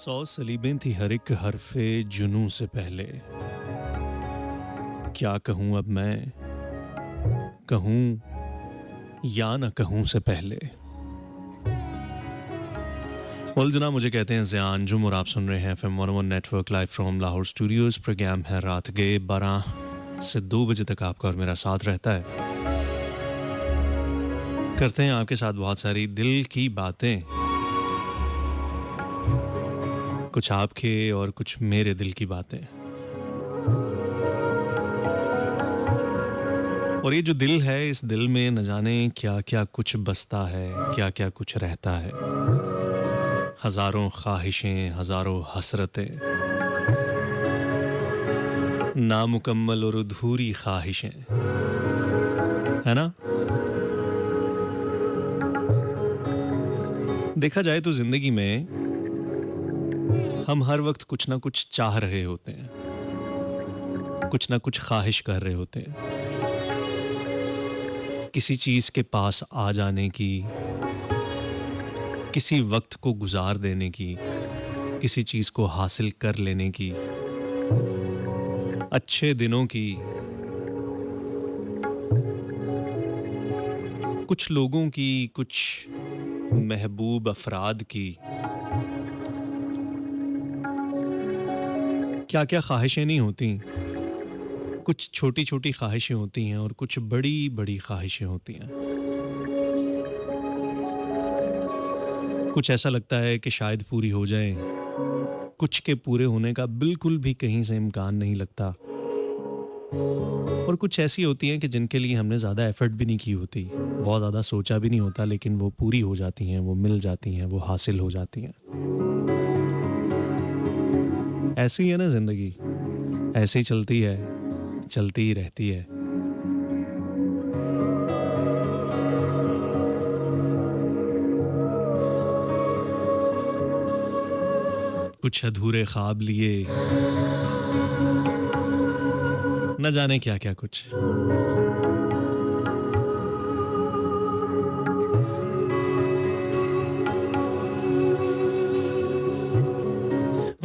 100 सलीबें थी हर एक हरफे जुनूं से पहले। क्या कहूँ अब मैं, कहूँ या न कहूँ से पहले। वल्जना मुझे कहते हैं ज़ियान जुम और आप सुन रहे हैं FM 101 network live from Lahore studios. Programme है रात के 12 से 2 बजे तक आपका और मेरा साथ रहता है। करते हैं आपके साथ बहुत सारी दिल की बातें, कुछ आपके और कुछ मेरे दिल की बातें। और ये जो दिल है, इस दिल में न जाने क्या क्या कुछ बसता है, क्या क्या कुछ रहता है। हज़ारों ख्वाहिशें, हज़ारों हसरतें, नामुकम्मल और अधूरी ख्वाहिशें, है ना? देखा जाए तो ज़िंदगी में हम हर वक्त कुछ ना कुछ चाह रहे होते हैं, कुछ ना कुछ ख्वाहिश कर रहे होते हैं। किसी चीज़ के पास आ जाने की, किसी वक्त को गुजार देने की, किसी चीज़ को हासिल कर लेने की, अच्छे दिनों की, कुछ लोगों की, कुछ महबूब अफराद की। क्या क्या ख्वाहिशें नहीं होती। कुछ छोटी छोटी ख्वाहिशें होती हैं और कुछ बड़ी बड़ी ख्वाहिशें होती हैं। कुछ ऐसा लगता है कि शायद पूरी हो जाए, कुछ के पूरे होने का बिल्कुल भी कहीं से इम्कान नहीं लगता। और कुछ ऐसी होती हैं कि जिनके लिए हमने ज़्यादा एफर्ट भी नहीं की होती, बहुत ज़्यादा सोचा भी नहीं होता, लेकिन वो पूरी हो जाती हैं, वो मिल जाती हैं, वो हासिल हो जाती हैं। ऐसी ही है ना ज़िंदगी, ऐसे ही चलती है, चलती ही रहती है। कुछ अधूरे ख्वाब लिए, न जाने क्या क्या कुछ।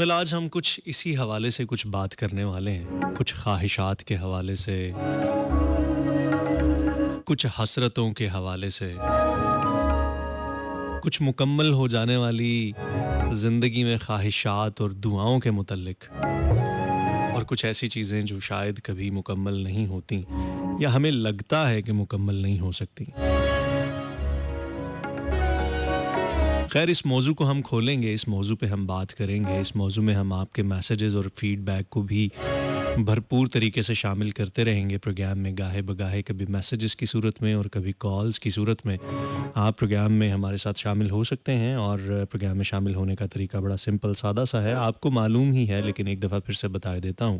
आज हम कुछ इसी हवाले से कुछ बात करने वाले हैं, कुछ ख्वाहिशात के हवाले से, कुछ हसरतों के हवाले से, कुछ मुकम्मल हो जाने वाली ज़िंदगी में ख्वाहिशात और दुआओं के मुतल्लिक, और कुछ ऐसी चीज़ें जो शायद कभी मुकम्मल नहीं होती या हमें लगता है कि मुकम्मल नहीं हो सकती। खैर, इस मौजू को हम खोलेंगे, इस मौजू पे हम बात करेंगे, इस मौजू में हम आपके मैसेजेस और फीडबैक को भी भरपूर तरीके से शामिल करते रहेंगे प्रोग्राम में, गाहे बगाहे, कभी मैसेजेस की सूरत में और कभी कॉल्स की सूरत में। आप प्रोग्राम में हमारे साथ शामिल हो सकते हैं और प्रोग्राम में शामिल होने का तरीका बड़ा सिंपल सादा सा है, आपको मालूम ही है, लेकिन एक दफ़ा फिर से बता देता हूँ।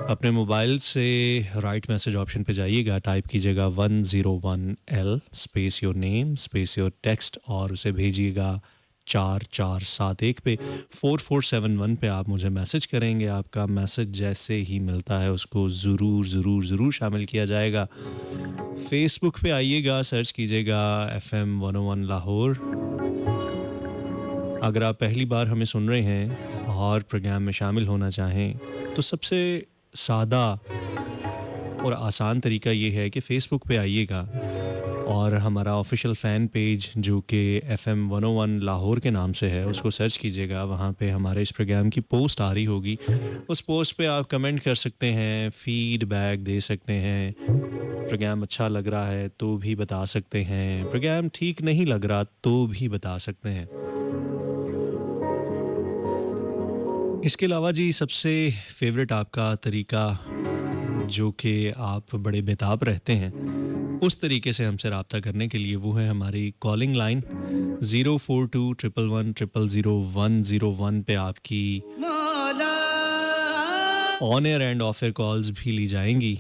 अपने मोबाइल से राइट मैसेज ऑप्शन पे जाइएगा, टाइप कीजिएगा 101L space your name space your text और उसे भेजिएगा 4471 पे। 4471 पे आप मुझे मैसेज करेंगे। आपका मैसेज जैसे ही मिलता है उसको ज़रूर ज़रूर ज़रूर शामिल किया जाएगा। फेसबुक पे आइएगा, सर्च कीजिएगा FM 101 लाहौर। अगर आप पहली बार हमें सुन रहे हैं और प्रोग्राम में शामिल होना चाहें तो सबसे सादा और आसान तरीका ये है कि फ़ेसबुक पे आइएगा और हमारा ऑफिशियल फ़ैन पेज जो कि FM 101 लाहौर के नाम से है उसको सर्च कीजिएगा। वहाँ पे हमारे इस प्रोग्राम की पोस्ट आ रही होगी, उस पोस्ट पे आप कमेंट कर सकते हैं, फ़ीडबैक दे सकते हैं। प्रोग्राम अच्छा लग रहा है तो भी बता सकते हैं, प्रोग्राम ठीक नहीं लग रहा तो भी बता सकते हैं। इसके अलावा जी, सबसे फेवरेट आपका तरीका जो कि आप बड़े बेताब रहते हैं उस तरीके से हमसे रब्ता करने के लिए, वो है हमारी कॉलिंग लाइन 042111000101 पे आपकी on air end of air calls भी ली जाएंगी।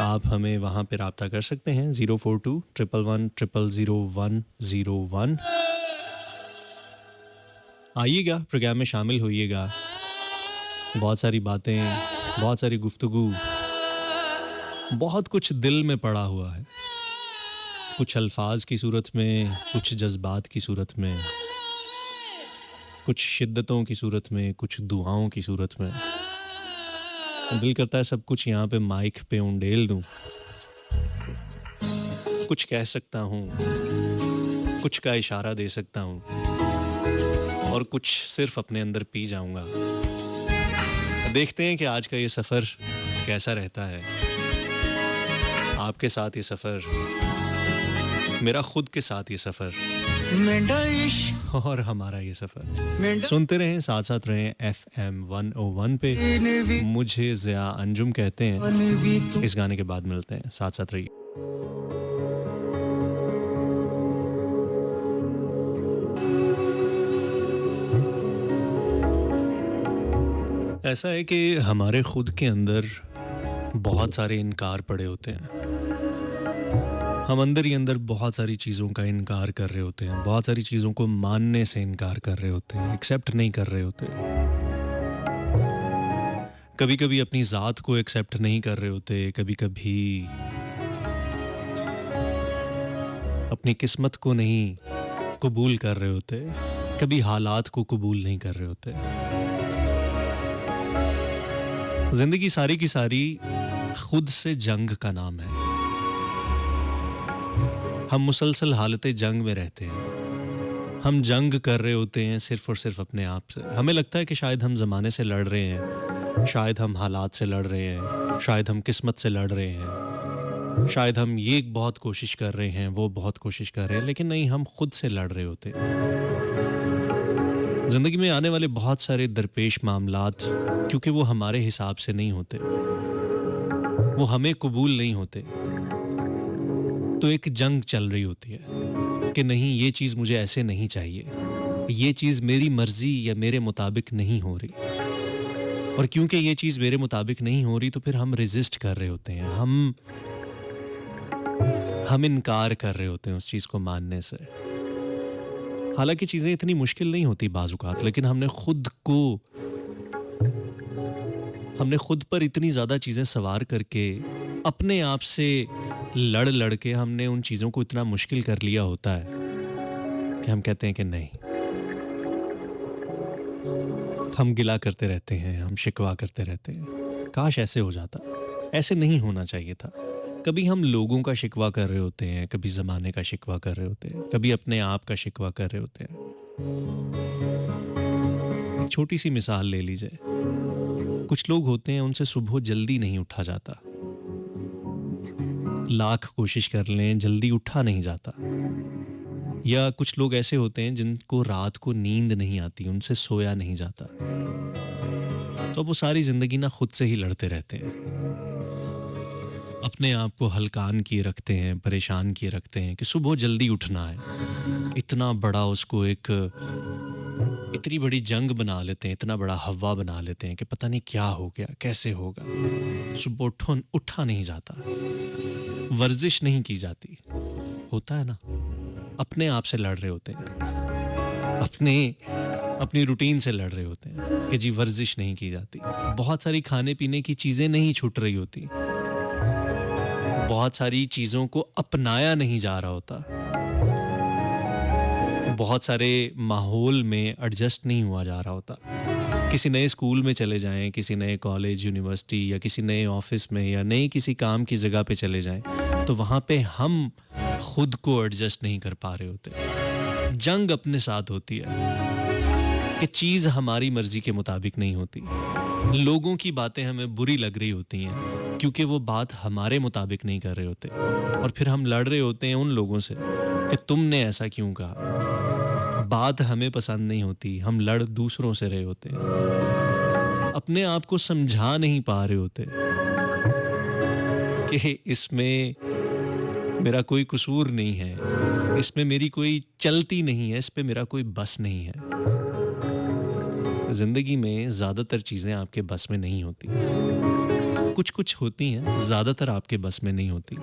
आप हमें वहाँ पे रब्ता कर सकते हैं 042111000101। आइएगा, प्रोग्राम में शामिल होइएगा। बहुत सारी बातें, बहुत सारी गुफ्तगू, बहुत कुछ दिल में पड़ा हुआ है, कुछ अल्फाज की सूरत में, कुछ जज्बात की सूरत में। कुछ शिद्दतों की सूरत में, कुछ दुआओं की सूरत में। दिल करता है सब कुछ यहाँ पे माइक पे उंडेल दूँ। कुछ कह सकता हूँ, कुछ का इशारा दे सकता हूँ और कुछ सिर्फ़ अपने अंदर पी जाऊँगा। देखते हैं कि आज का ये सफ़र कैसा रहता है। आपके साथ ये सफ़र, मेरा खुद के साथ ये सफ़र और हमारा ये सफ़र। सुनते रहें, साथ-साथ रहें FM 101 पे। मुझे ज़िया अंजुम कहते हैं। इस गाने के बाद मिलते हैं, साथ-साथ रहिए। ऐसा है कि हमारे खुद के अंदर बहुत सारे इनकार पड़े होते हैं। हम अंदर ही अंदर बहुत सारी चीज़ों का इनकार कर रहे होते हैं, बहुत सारी चीज़ों को मानने से इनकार कर रहे होते हैं, एक्सेप्ट नहीं कर रहे होते। कभी-कभी अपनी ज़ात को एक्सेप्ट नहीं कर रहे होते, कभी-कभी अपनी किस्मत को नहीं कबूल कर रहे होते, कभी हालात को कबूल नहीं कर रहे होते। ज़िंदगी सारी की सारी खुद से जंग का नाम है। हम मुसलसल हालत जंग में रहते हैं। हम जंग कर रहे होते हैं सिर्फ़ और सिर्फ़ अपने आप से। हमें लगता है कि शायद हम ज़माने से लड़ रहे हैं, शायद हम हालात से लड़ रहे हैं, शायद हम किस्मत से लड़ रहे हैं, शायद हम ये बहुत कोशिश कर रहे हैं, वो बहुत कोशिश कर रहे हैं, लेकिन नहीं, हम खुद से लड़ रहे होते हैं। ज़िंदगी में आने वाले बहुत सारे दरपेश मामलात, क्योंकि वो हमारे हिसाब से नहीं होते, वो हमें कबूल नहीं होते, तो एक जंग चल रही होती है कि नहीं, ये चीज़ मुझे ऐसे नहीं चाहिए, ये चीज़ मेरी मर्ज़ी या मेरे मुताबिक नहीं हो रही। और क्योंकि ये चीज़ मेरे मुताबिक नहीं हो रही, तो फिर हम रेज़िस्ट कर रहे होते हैं, हम इनकार कर रहे होते हैं उस चीज़ को मानने से। हालाँकि चीज़ें इतनी मुश्किल नहीं होती बाज़-औक़ात, लेकिन हमने खुद पर इतनी ज़्यादा चीज़ें सवार करके, अपने आप से लड़ के हमने उन चीज़ों को इतना मुश्किल कर लिया होता है कि हम कहते हैं कि नहीं। हम गिला करते रहते हैं, हम शिकवा करते रहते हैं, काश ऐसे हो जाता, ऐसे नहीं होना चाहिए था। कभी हम लोगों का शिकवा कर रहे होते हैं, कभी ज़माने का शिकवा कर रहे होते हैं, कभी अपने आप का शिकवा कर रहे होते हैं। एक छोटी सी मिसाल ले लीजिए। कुछ लोग होते हैं, उनसे सुबह जल्दी नहीं उठा जाता, लाख कोशिश कर लें जल्दी उठा नहीं जाता। या कुछ लोग ऐसे होते हैं जिनको रात को नींद नहीं आती, उनसे सोया नहीं जाता, तो वो सारी ज़िंदगी ना खुद से ही लड़ते रहते हैं, अपने आप को हलकान किए रखते हैं, परेशान किए रखते हैं कि सुबह जल्दी उठना है। इतना बड़ा उसको एक इतनी बड़ी जंग बना लेते हैं, इतना बड़ा हवा बना लेते हैं कि पता नहीं क्या हो गया, कैसे होगा, सुबह उठा नहीं जाता, वर्जिश नहीं की जाती। होता है ना, अपने आप से लड़ रहे होते हैं, अपनी रूटीन से लड़ रहे होते हैं कि जी वर्जिश नहीं की जाती। बहुत सारी खाने पीने की चीज़ें नहीं छूट रही होती, बहुत सारी चीज़ों को अपनाया नहीं जा रहा होता, बहुत सारे माहौल में एडजस्ट नहीं हुआ जा रहा होता। किसी नए स्कूल में चले जाएं, किसी नए कॉलेज, यूनिवर्सिटी या किसी नए ऑफिस में या नई किसी काम की जगह पे चले जाएं, तो वहाँ पे हम खुद को एडजस्ट नहीं कर पा रहे होते। जंग अपने साथ होती है कि चीज़ हमारी मर्जी के मुताबिक नहीं होती। लोगों की बातें हमें बुरी लग रही होती हैं क्योंकि वो बात हमारे मुताबिक नहीं कर रहे होते, और फिर हम लड़ रहे होते हैं उन लोगों से कि तुमने ऐसा क्यों कहा। बात हमें पसंद नहीं होती, हम लड़ दूसरों से रहे होते हैं, अपने आप को समझा नहीं पा रहे होते कि इसमें मेरा कोई कसूर नहीं है, इसमें मेरी कोई चलती नहीं है, इस पे मेरा कोई बस नहीं है। ज़िंदगी में ज़्यादातर चीज़ें आपके बस में नहीं होती, कुछ होती हैं, ज़्यादातर आपके बस में नहीं होती,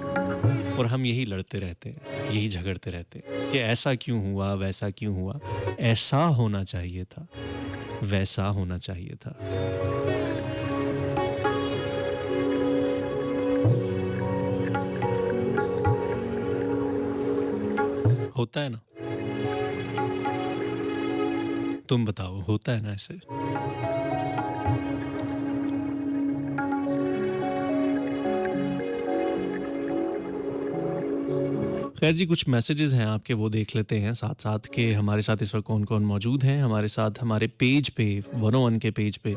और हम यही लड़ते रहते हैं, यही झगड़ते रहते हैं कि ऐसा क्यों हुआ, वैसा क्यों हुआ, ऐसा होना चाहिए था, वैसा होना चाहिए था। होता है ना। तुम बताओ, होता है ना ऐसे? खैर जी, कुछ मैसेजेस हैं आपके, वो देख लेते हैं साथ-साथ के हमारे साथ इस वक़्त कौन-कौन मौजूद हैं हमारे साथ हमारे पेज पे 101 के पेज पे।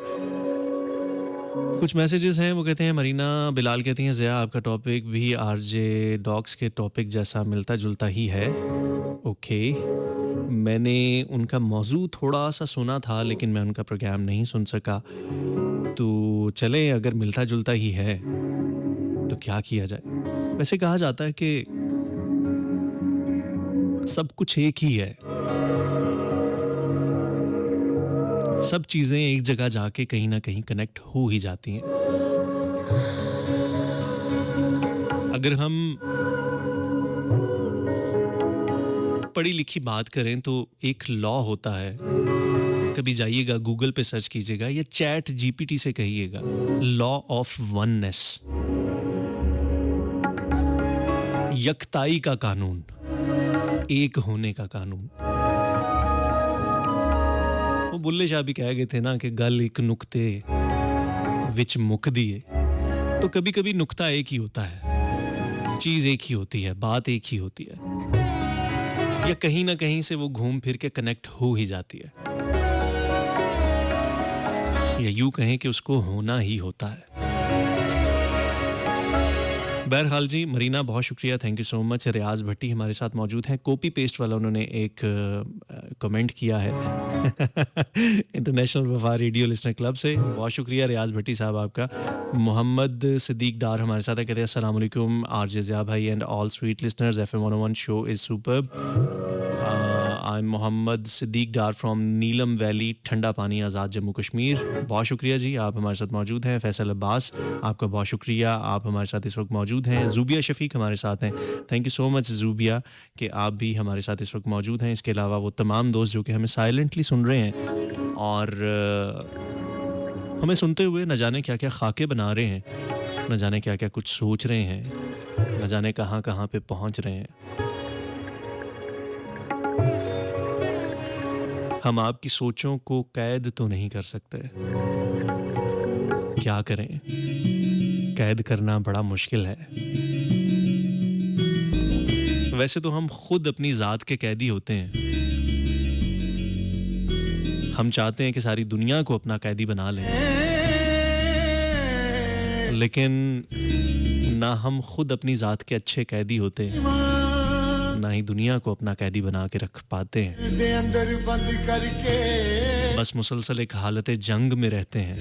कुछ मैसेजेस हैं, वो कहते हैं मरीना बिलाल कहती हैं ज़िया आपका टॉपिक भी आरजे डॉग्स के टॉपिक जैसा मिलता-जुलता ही है। ओके, मैंने उनका मौज़ू थोड़ा-सा सुना था लेकिन मैं उनका प्रोग्राम नहीं सुन सका। तो चलें, अगर मिलता-जुलता ही है, तो क्या किया जाए? वैसे कहा जाता है कि सब कुछ एक ही है। सब चीज़ें एक जगह जाके कहीं न कहीं कनेक्ट हो ही जाती हैं। अगर हम पढ़ी-लिखी बात करें तो एक लॉ होता है, कभी जाइएगा गूगल पे सर्च कीजिएगा या चैट जीपीटी से कहिएगा, लॉ ऑफ वननेस, यकताई का कानून, एक होने का कानून। वो बुल्ले शाह भी कह गए थे ना कि गल एक नुक्ते विच मुक दिए। तो कभी-कभी नुक्ता एक ही होता है, चीज़ एक ही होती है, बात एक ही होती है, या कहीं न कहीं से वो घूम फिर के कनेक्ट हो ही जाती है, या यूँ कहें कि उसको होना ही होता है। बहरहाल जी, मरीना बहुत शुक्रिया, थैंक यू सो मच। रियाज़ भट्टी हमारे साथ मौजूद हैं, कॉपी पेस्ट वाला उन्होंने एक कमेंट किया है इंटरनेशनल वफा रेडियो लिसनर क्लब से। बहुत शुक्रिया रियाज़ भट्टी साहब आपका। मोहम्मद सिद्दीक डार हमारे साथ है, कहते हैं अस्सलाम वालेकुम आरजे ज़िया भाई and all sweet listeners, FM 101 show is superb. I am Mohammad Siddique Dar from Neelum valley, Thanda Pani, आज़ाद जम्मू कश्मीर। बहुत शुक्रिया जी, आप हमारे साथ मौजूद हैं। फैसल अब्बास, आपका बहुत शुक्रिया, आप हमारे साथ इस वक्त मौजूद हैं। ज़ूबिया शफ़ीक हमारे साथ हैं, थैंक यू सो मच ज़ूबिया कि आप भी हमारे साथ इस वक्त मौजूद हैं। इसके अलावा वो तमाम दोस्त जो कि हमें साइलेंटली सुन रहे हैं और हमें सुनते हुए न जाने क्या-क्या ख़ाके बना रहे हैं, न जाने क्या-क्या कुछ सोच रहे हैं, न जाने कहाँ-कहाँ पे पहुँच रहे हैं। हम आपकी सोचों को कैद तो नहीं कर सकते, क्या करें? कैद करना बड़ा मुश्किल है। वैसे तो हम खुद अपनी ज़ात के कैदी होते हैं। हम चाहते हैं कि सारी दुनिया को अपना कैदी बना लें, लेकिन ना हम खुद अपनी ज़ात के अच्छे कैदी होते हैं, ना ही दुनिया को अपना कैदी बना के रख पाते हैं। बस मुसलसल एक हालत जंग में रहते हैं,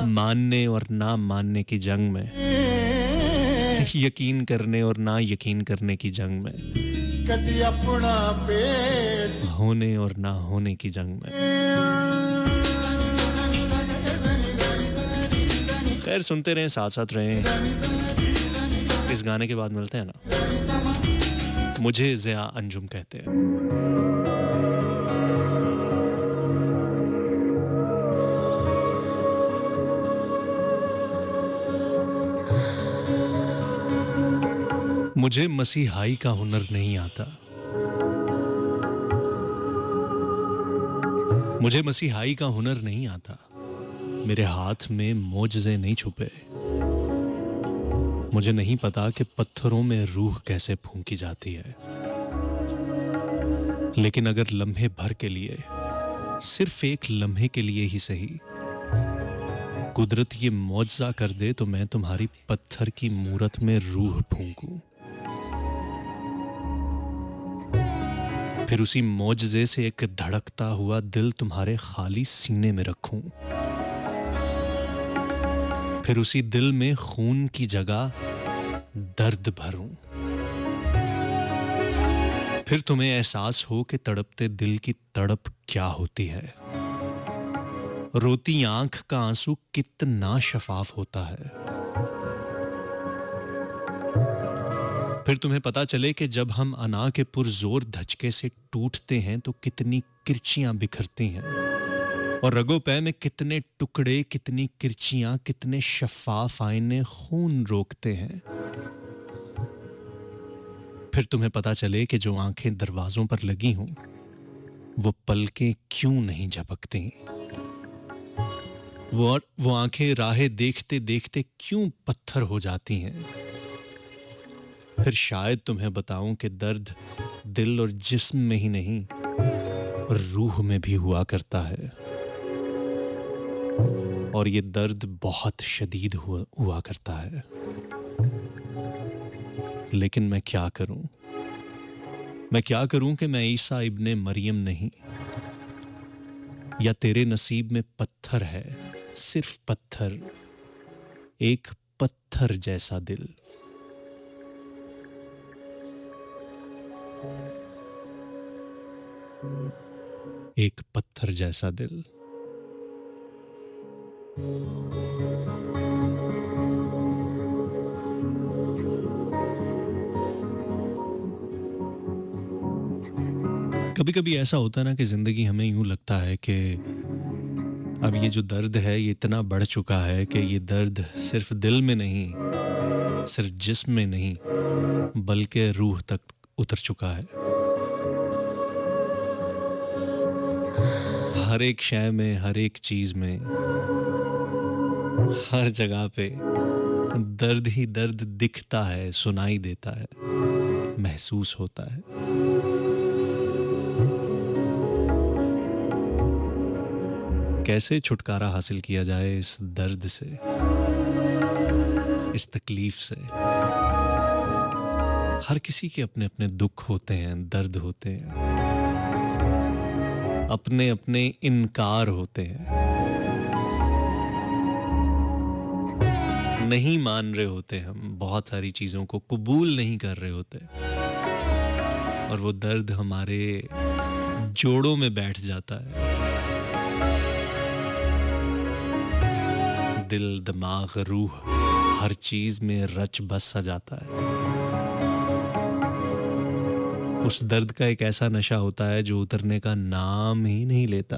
मानने और ना मानने की जंग में, यकीन करने और ना यकीन करने की जंग में, होने और ना होने की जंग में। खैर, सुनते रहें, साथ साथ रहें। इस गाने के बाद मिलते हैं ना। मुझे ज़िया अंजुम कहते हैं। मुझे मसीहाई का हुनर नहीं आता, मुझे मसीहाई का हुनर नहीं आता, मेरे हाथ में मोजज़े नहीं छुपे, मुझे नहीं पता कि पत्थरों में रूह कैसे फूंकी जाती है, लेकिन अगर लम्हे भर के लिए, सिर्फ एक लम्हे के लिए ही सही, कुदरत ये मौजज़ा कर दे तो मैं तुम्हारी पत्थर की मूरत में रूह फूंकूं, फिर उसी मौजज़े से एक धड़कता हुआ दिल तुम्हारे खाली सीने में रखूं, फिर उसी दिल में खून की जगह दर्द भरूं, फिर तुम्हें एहसास हो कि तड़पते दिल की तड़प क्या होती है, रोती आंख का आंसू कितना शफाफ होता है, फिर तुम्हें पता चले कि जब हम अना के पुरजोर धचके से टूटते हैं तो कितनी किरचियां बिखरती हैं और रगो पै में कितने टुकड़े, कितनी किरचियां, कितने शफाफ आईने खून रोकते हैं। फिर तुम्हें पता चले कि जो आंखें दरवाजों पर लगी हों वो पलकें क्यों नहीं झपकती, वो आंखें राहें देखते देखते क्यों पत्थर हो जाती हैं। फिर शायद तुम्हें बताऊं कि दर्द दिल और जिस्म में ही नहीं, रूह में भी हुआ करता है। और ये दर्द बहुत शदीद हुआ करता है। लेकिन मैं क्या करूं, मैं क्या करूं कि मैं ईसा इब्ने मरियम नहीं, या तेरे नसीब में पत्थर है, सिर्फ पत्थर, एक पत्थर जैसा दिल। एक पत्थर जैसा दिल। कभी कभी ऐसा होता है ना कि जिंदगी हमें यूं लगता है कि अब ये जो दर्द है ये इतना बढ़ चुका है कि ये दर्द सिर्फ दिल में नहीं, सिर्फ जिस्म में नहीं, बल्कि रूह तक उतर चुका है। हर एक शय में, हर एक चीज में, हर जगह पे दर्द ही दर्द दिखता है, सुनाई देता है, महसूस होता है। कैसे छुटकारा हासिल किया जाए इस दर्द से, इस तकलीफ से। हर किसी के अपने अपने दुख होते हैं, दर्द होते हैं, अपने अपने इनकार होते हैं, नहीं मान रहे होते, हम बहुत सारी चीजों को कबूल नहीं कर रहे होते, और वो दर्द हमारे जोड़ों में बैठ जाता है। दिल, दिमाग, रूह, हर चीज में रच बस सा जाता है। उस दर्द का एक ऐसा नशा होता है जो उतरने का नाम ही नहीं लेता।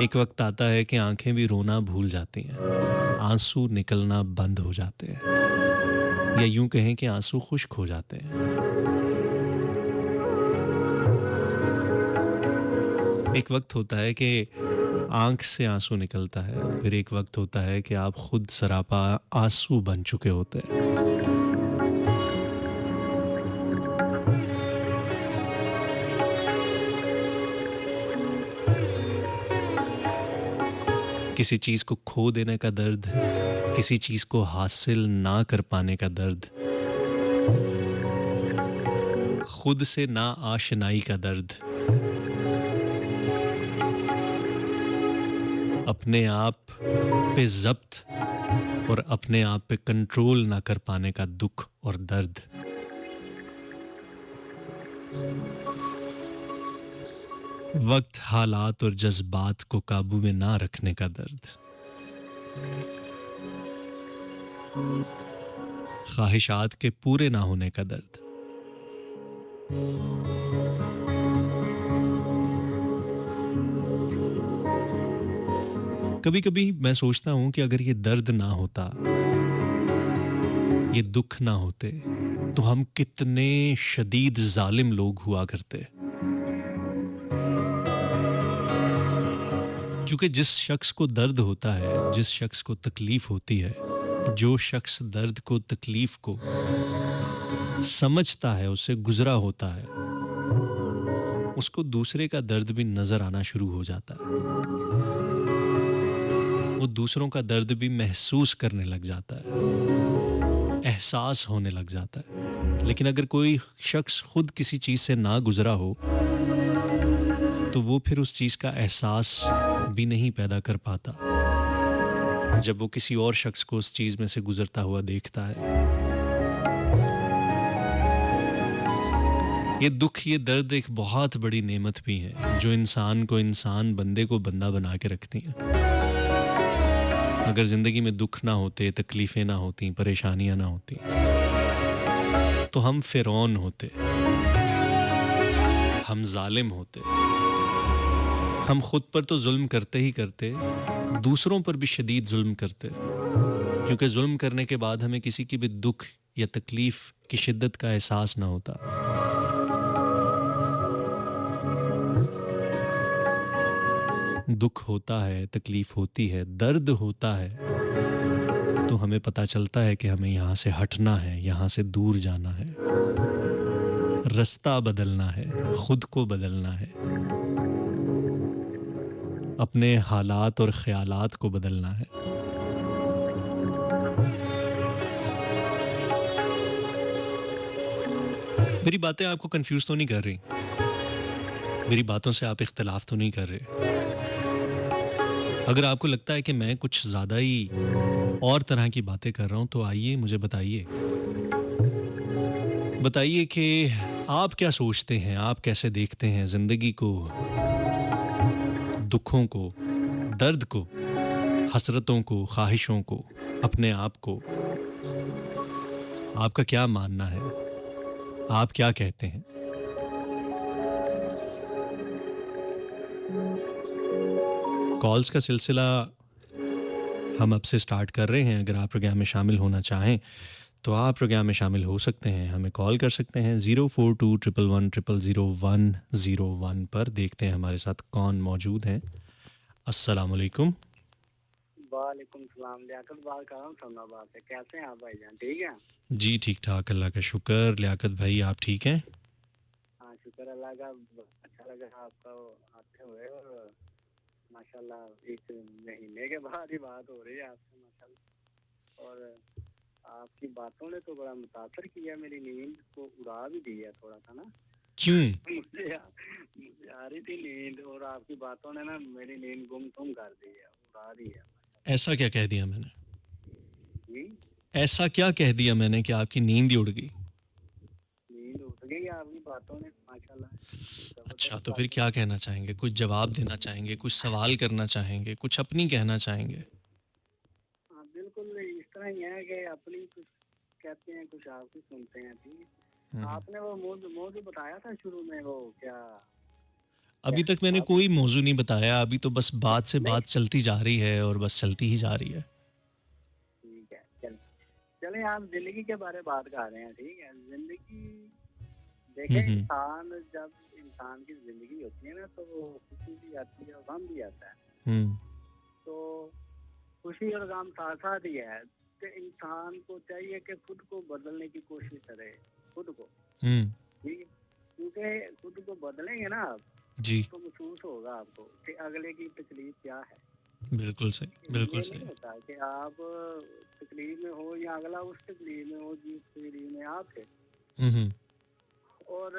एक वक्त आता है कि आंखें भी रोना भूल जाती हैं, आंसू निकलना बंद हो जाते हैं, या यूं कहें कि आंसू खुश्क हो जाते हैं। एक वक्त होता है कि आंख से आंसू निकलता है, फिर एक वक्त होता है कि आप खुद सरापा आंसू बन चुके होते हैं। किसी चीज को खो देने का दर्द, किसी चीज को हासिल ना कर पाने का दर्द, खुद से ना आशनाई का दर्द, अपने आप पे जब्त और अपने आप पे कंट्रोल ना कर पाने का दुख और दर्द। वक्त, हालात और जज्बात को काबू में ना रखने का दर्द, ख्वाहिशात के पूरे ना होने का दर्द। कभी कभी मैं सोचता हूं कि अगर ये दर्द ना होता, ये दुख ना होते, तो हम कितने शदीद जालिम लोग हुआ करते। क्योंकि जिस शख्स को दर्द होता है, जिस शख्स को तकलीफ होती है, जो शख्स दर्द को, तकलीफ को समझता है, उससे गुजरा होता है, उसको दूसरे का दर्द भी नजर आना शुरू हो जाता है। वो दूसरों का दर्द भी महसूस करने लग जाता है, एहसास होने लग जाता है। लेकिन अगर कोई शख्स खुद किसी चीज से ना गुजरा हो, तो वो फिर उस चीज का एहसास भी नहीं पैदा कर पाता जब वो किसी और शख्स को उस चीज में से गुजरता हुआ देखता है। ये दुख, ये दर्द एक बहुत बड़ी नेमत भी है जो इंसान को इंसान, बंदे को बंदा बना के रखती है। अगर जिंदगी में दुख ना होते, तकलीफें ना होती, परेशानियां ना होती, तो हम फिरौन होते, हम जालिम होते। हम खुद पर तो जुल्म करते ही करते, दूसरों पर भी शदीद जुल्म करते, क्योंकि जुल्म करने के बाद हमें किसी की भी दुख या तकलीफ की शिद्दत का एहसास ना होता। दुख होता है, तकलीफ होती है, दर्द होता है, तो हमें पता चलता है कि हमें यहाँ से हटना है, यहाँ से दूर जाना है, रास्ता बदलना है, खुद को बदलना है, अपने हालात और ख्यालात को बदलना है। मेरी बातें आपको कंफ्यूज तो नहीं कर रही? मेरी बातों से आप इख्तिलाफ तो नहीं कर रहे? अगर आपको लगता है कि मैं कुछ ज़्यादा ही और तरह की बातें कर रहा हूँ, तो आइए मुझे बताइए। बताइए कि आप क्या सोचते हैं? आप कैसे देखते हैं ज़िंदगी को, दुखों को, दर्द को, हसरतों को, ख्वाहिशों को, अपने आप को? आपका क्या मानना है? आप क्या कहते हैं? कॉल्स का सिलसिला हम अब से स्टार्ट कर रहे हैं। अगर आप प्रोग्राम में शामिल होना चाहें, तो आप प्रोग्राम में शामिल हो सकते हैं। हमें कॉल कर सकते हैं 042 111 000101 पर। देखते हैं हमारे साथ कौन मौजूद हैं। अस्सलाम वालेकुम। वालेकुम सलाम। लियाकत बात कर रहा हूँ फैसलाबाद से। कैसे हैं आप भाईजान? ठीक है। जी ठीक ठाक, अल्लाह का शुक्र। लियाकत भाई आप ठीक हैं? हाँ शुक्र अल्लाह का। अच्छा लगा आपका आते हुए, और माशाल्लाह एक महीने के बाद ही बात हो रही है आपसे माशाल्लाह। और आपकी बातों ने तो बड़ा मुतासर किया, मेरी नींद को उड़ा भी दिया थोड़ा सा ना। क्यों? मुझे आ रही थी नींद, और आपकी बातों ने ना मेरी नींद गुम कर दी है, उड़ा दी है। ऐसा क्या कह दिया मैंने? जी, ऐसा क्या कह दिया मैंने कि आपकी नींद ही उड़ गई? नींद उठ गई आपकी बातों ने माशाल्लाह। अच्छा, जबरदस्त तो फिर बातें। क्या कहना चाहेंगे? कुछ जवाब देना चाहेंगे? कुछ सवाल करना चाहेंगे? कुछ अपनी कहना चाहेंगे? हाँ बिल्कुल इस तरह ही है कि अपनी कुछ कहते हैं, कुछ आपकी सुनते हैं। ठीक है। हम्म। आपने वो मौजू बताया था शुरू में, वो क्या क्या अभी तक मैंने आप कोई मौजू नहीं बताया। अभी तो बस बात से नहीं, बात चलती जा रही है और बस चलती ही जा रही है। ठीक है चल चले, आप जिंदगी के बारे में बात कर रहे हैं। ठीक है। जिंदगी देखें, हम्म। इंसान जब इंसान की जिंदगी होती है ना, तो वो खुशी भी आती है और गम भी आता है। हम्म। तो खुशी और गम साथ साथ ही है। तो इंसान को चाहिए कि खुद को बदलने की कोशिश करे, खुद को। हम्म। ठीक है। क्योंकि खुद को बदलेंगे ना आप, जी। तो महसूस होगा आपको कि अगले की तकलीफ क्या है। बिल्कुल सही, बिल्कुल ये नहीं सही। होता कि आप तकलीफ में हो या अगला उस तकलीफ में हो जिस तकलीफ में आप थे। हम्म। और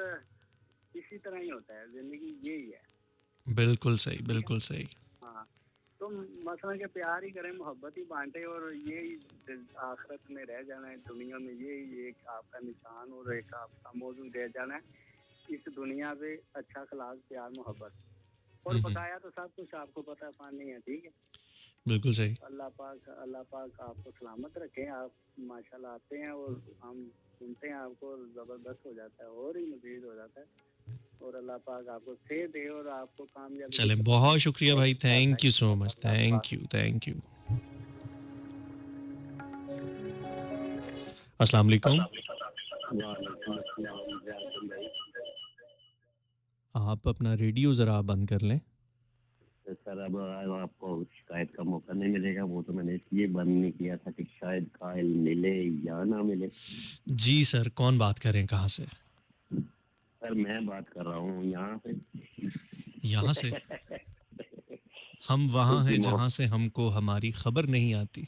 इसी तरह ही होता है, जिंदगी यही है। बिल्कुल सही, ठीक है। बिल्कुल सही। हाँ। तो मसला के प्यार ही करें, मोहब्बत ही बांटे, और यही आखिरत में रह जाना है दुनिया में। यही एक आपका निशान और एक आपका मौजूद रह जाना है इस दुनिया पे। अच्छा अखलाक, प्यार, मोहब्बत, और हम्म। बकाया तो सब कुछ आपको पता पानी है। ठीक है। बिल्कुल सही। अल्लाह पाक आपको सलामत रखें। आप माशाल्लाह आते हैं और हम सुनते हैं आपको, और ज़बरदस्त हो जाता है और ही मज़ीद हो जाता है। और अल्लाह पाक आपको सेहत दे और आपको कामयाबी की चलें, तरफ बहुत शुक्रिया भाई। बढ़ाता थैंक है यू सो मच। इंशाअल्लाह। अल्लाह पाक। Thank you, thank you. अस्सलाम वालेकुम। वालेकुम अस्सलाम भाई। आप अपना रेडियो ज़रा बंद कर लें। सर अब आपको शिकायत का मौका नहीं मिलेगा, वो तो मैंने इसलिए बंद नहीं किया था कि शायद कायल मिले या ना मिले। जी सर, कौन बात कर रहे हैं? कहाँ से? सर मैं बात कर रहा हूँ यहाँ से। यहाँ से? हम वहाँ जी हैं जहाँ से हमको हमारी खबर नहीं आती।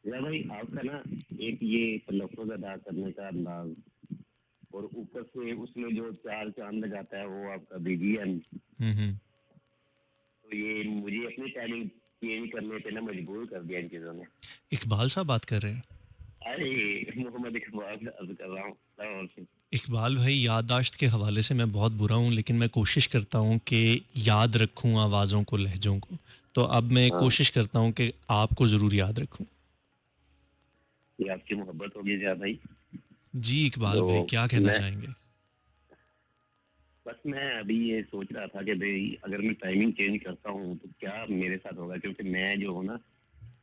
या भाई आपका ना एक ये तलफ़्फ़ुज़ अदा करने का अंदाज, और ऊपर से उसमें जो चार चांद लगाता है वो आपका बीजीएम। हम्म। तो ये मुझे अपनी टाइमिंग चेंज करने पे ना मजबूर कर दिया इन चीज़ों ने। इकबाल साहब बात कर रहे हैं? अरे मोहम्मद इकबाल अर्ज कर रहा हूँ। अस्सलाम वालेकुम। इकबाल भाई, याददाश्त के हवाले से मैं बहुत बुरा हूँ, लेकिन मैं कोशिश करता हूँ कि याद रखूँ आवाज़ों को, लहजों को। तो अब मैं हाँ, कोशिश करता हूँ कि आपको ज़रूर याद रखूँ। ये आपकी मोहब्बत होगी ज़्यादा ही। जी इकबाल तो भाई, क्या कहना मैं चाहेंगे? बस मैं अभी ये सोच रहा था कि भाई अगर मैं टाइमिंग चेंज करता हूँ तो क्या मेरे साथ होगा, क्योंकि मैं जो हूँ ना,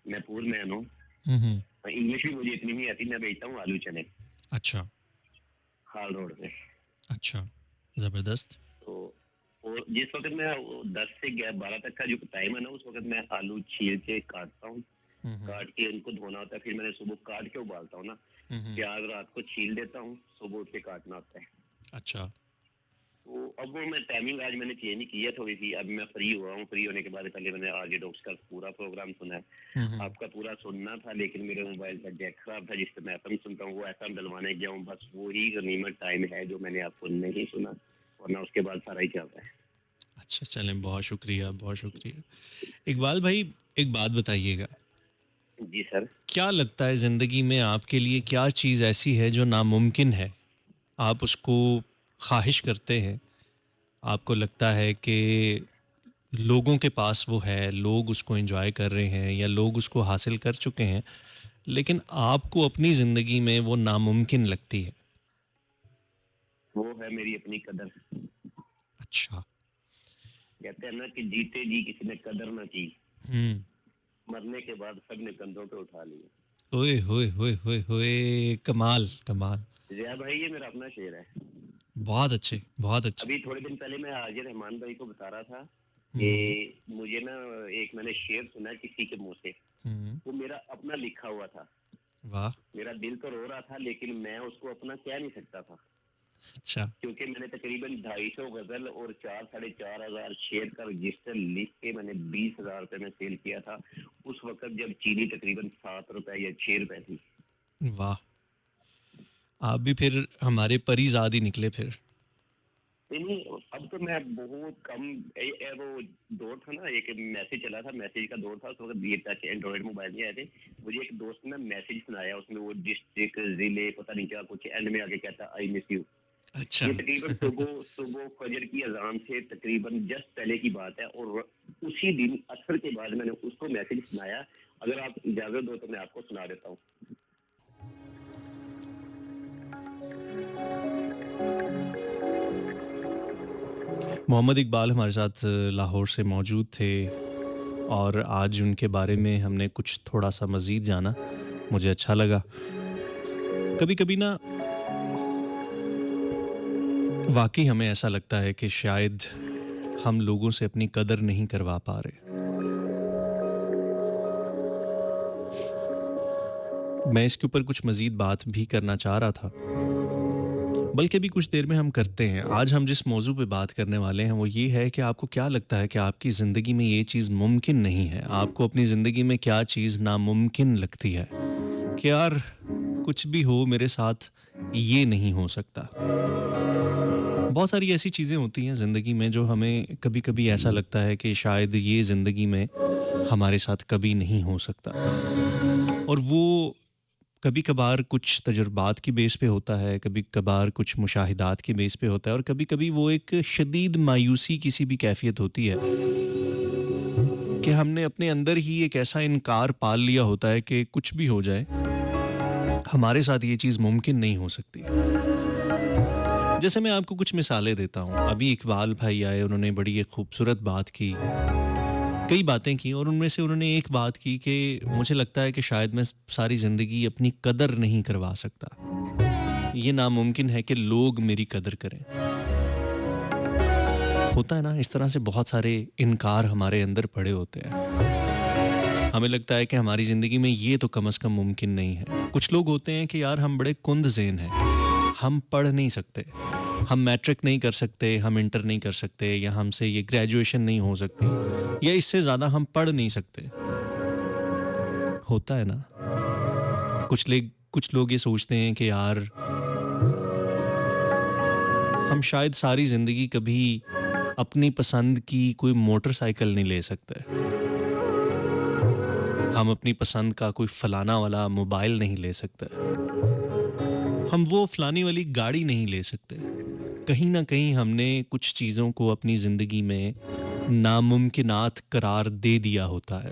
मैं पूर मैन हूँ। हम्म। इंग्लिश भी मुझे इतनी नहीं आती। मैं बेचता हूँ आलू चने अच्छा। हाल रोड पे। अच्छा। ज़बरदस्त। तो और जिस वक़्त मैं 10 से 12 तक का जो टाइम है ना, उस वक़्त मैं आलू छील के काटता हूँ। हुँ, हुँ। काट के उनको धोना होता है, फिर मैंने सुबह काट के उबालता हूँ ना। हुँ, हुँ। प्याज़ रात को छील देता हूँ, सुबह उठ के काटना होता है। अच्छा। तो अब वो मैं टाइमिंग आज मैंने चेंज की है थोड़ी-सी। अब मैं फ्री हुआ हूँ, फ्री होने के बाद पहले मैंने आरजे डॉक्स का पूरा प्रोग्राम सुना है। हुँ, हुँ। आपका पूरा सुनना था, लेकिन मेरे मोबाइल का जैक खराब था, जिससे मैं एफएम सुनता हूँ, वो एफएम डलवाने गया हूँ। बस वही गनीमत टाइम है जो मैंने आपको नहीं सुना, वरना उसके बाद सारा ही चल रहा है। अच्छा, चलें, बहुत शुक्रिया, बहुत शुक्रिया। इकबाल भाई, एक बात बताइएगा, जी सर। क्या लगता है ज़िंदगी में आपके लिए क्या चीज़ ऐसी है जो नामुमकिन है? आप उसको ख़्वाहिश करते हैं, आपको लगता है कि लोगों के पास वो है, लोग उसको एन्जॉय कर रहे हैं या लोग उसको हासिल कर चुके हैं, लेकिन आपको अपनी ज़िंदगी में वो नामुमकिन लगती है? वो है मेरी अपनी कदर। अच्छा। कहते हैं ना कि जीते जी किसी ने कदर ना की, हुँ। मरने के बाद सबने कंधों पे उठा लिया। ओए होए होए होए होए! कमाल, कमाल। ज़िया भाई, ये मेरा अपना शेर है। बहुत अच्छे, बहुत अच्छे। अभी थोड़े दिन पहले मैं आरजे रहमान भाई को बता रहा था हुँ, हुँ। कि मुझे ना एक मैंने शेर सुना किसी के मुँह से, हुँ। वो मेरा अपना लिखा हुआ था। वाह! मेरा दिल तो रो रहा था, लेकिन मैं उसको अपना कह नहीं सकता था, अच्छा। क्योंकि मैंने तकरीबन 250 गज़ल और 4 साढ़े 4 हज़ार शेर का रजिस्टर लिख के मैंने 20,000 रुपए में सेल किया था। उस वक़्त जब चीनी तकरीबन 7 रुपए या 6 रुपए थी। वाह! आप भी फिर हमारे परिज़ाद ही निकले फिर। नहीं, नहीं, अब तो मैं बहुत कम वो दौर था ना, एक मैसेज चला था, मैसेज का दौर था उस वक़्त, ये टच एंड्रॉइड मोबाइल नहीं आए थे। मुझे एक दोस्त ने मैसेज सुनाया, उसमें वो डिस्ट्रिक्ट, ज़िले, पता नहीं क्या कुछ एंड में आके कहता आई मिस यू। अच्छा। ये तकरीबन सुबह सुबह फजर की अज़ान से तकरीबन जस्ट पहले की बात है, और उसी दिन असर के बाद मैंने उसको मैसेज सुनाया। अगर आप इजाज़त दो तो मैं आपको सुना देता हूँ। मोहम्मद इकबाल हमारे साथ लाहौर से मौजूद थे और आज उनके बारे में हमने कुछ थोड़ा-सा मज़ीद जाना, मुझे अच्छा लगा। कभी-कभी ना वाक़ई हमें ऐसा लगता है कि शायद हम लोगों से अपनी कदर नहीं करवा पा रहे। मैं इसके ऊपर कुछ मज़ीद बात भी करना चाह रहा था, बल्कि अभी कुछ देर में हम करते हैं। आज हम जिस मौज़ू पे बात करने वाले हैं वो ये है कि आपको क्या लगता है कि आपकी ज़िंदगी में ये चीज़ मुमकिन नहीं है? आपको अपनी ज़िंदगी में क्या चीज़ नामुमकिन लगती है? कि यार कुछ भी हो मेरे साथ ये नहीं हो सकता। बहुत सारी ऐसी चीज़ें होती हैं ज़िंदगी में जो हमें कभी-कभी ऐसा लगता है कि शायद ये ज़िंदगी में हमारे साथ कभी नहीं हो सकता। और वो कभी-कभार कुछ तजुर्बात की बेस पे होता है, कभी-कभार कुछ मुशाहिदात की बेस पे होता है और कभी-कभी वो एक शदीद मायूसी की सी भी कैफ़ियत होती है कि हमने अपने अंदर ही एक ऐसा इनकार पाल लिया होता है कि कुछ भी हो जाए, हमारे साथ ये चीज़ मुमकिन नहीं हो सकती। जैसे मैं आपको कुछ मिसालें देता हूँ। अभी इकबाल भाई आए, उन्होंने बड़ी एक खूबसूरत बात की, कई बातें की और उनमें से उन्होंने एक बात की कि मुझे लगता है कि शायद मैं सारी ज़िंदगी अपनी कदर नहीं करवा सकता। ये नामुमकिन है कि लोग मेरी कदर करें। होता है ना, इस तरह से बहुत सारे इनकार हमारे अंदर पड़े होते हैं। हमें लगता है कि हमारी ज़िंदगी में ये तो कम से कम मुमकिन नहीं है। कुछ लोग होते हैं कि यार हम बड़े कुंद-ज़ेन हैं, हम पढ़ नहीं सकते, हम मैट्रिक नहीं कर सकते, हम इंटर नहीं कर सकते या हमसे ये ग्रेजुएशन नहीं हो सकती या इससे ज़्यादा हम पढ़ नहीं सकते। होता है ना? कुछ लोग ये सोचते हैं कि यार हम शायद सारी ज़िंदगी कभी अपनी पसंद की कोई मोटरसाइकिल नहीं ले सकते। हम अपनी पसंद का कोई फलाना वाला मोबाइल नहीं ले सकते। हम वो फलानी वाली गाड़ी नहीं ले सकते। कहीं न कहीं हमने कुछ चीज़ों को अपनी ज़िंदगी में नामुमकिनात करार दे दिया होता है।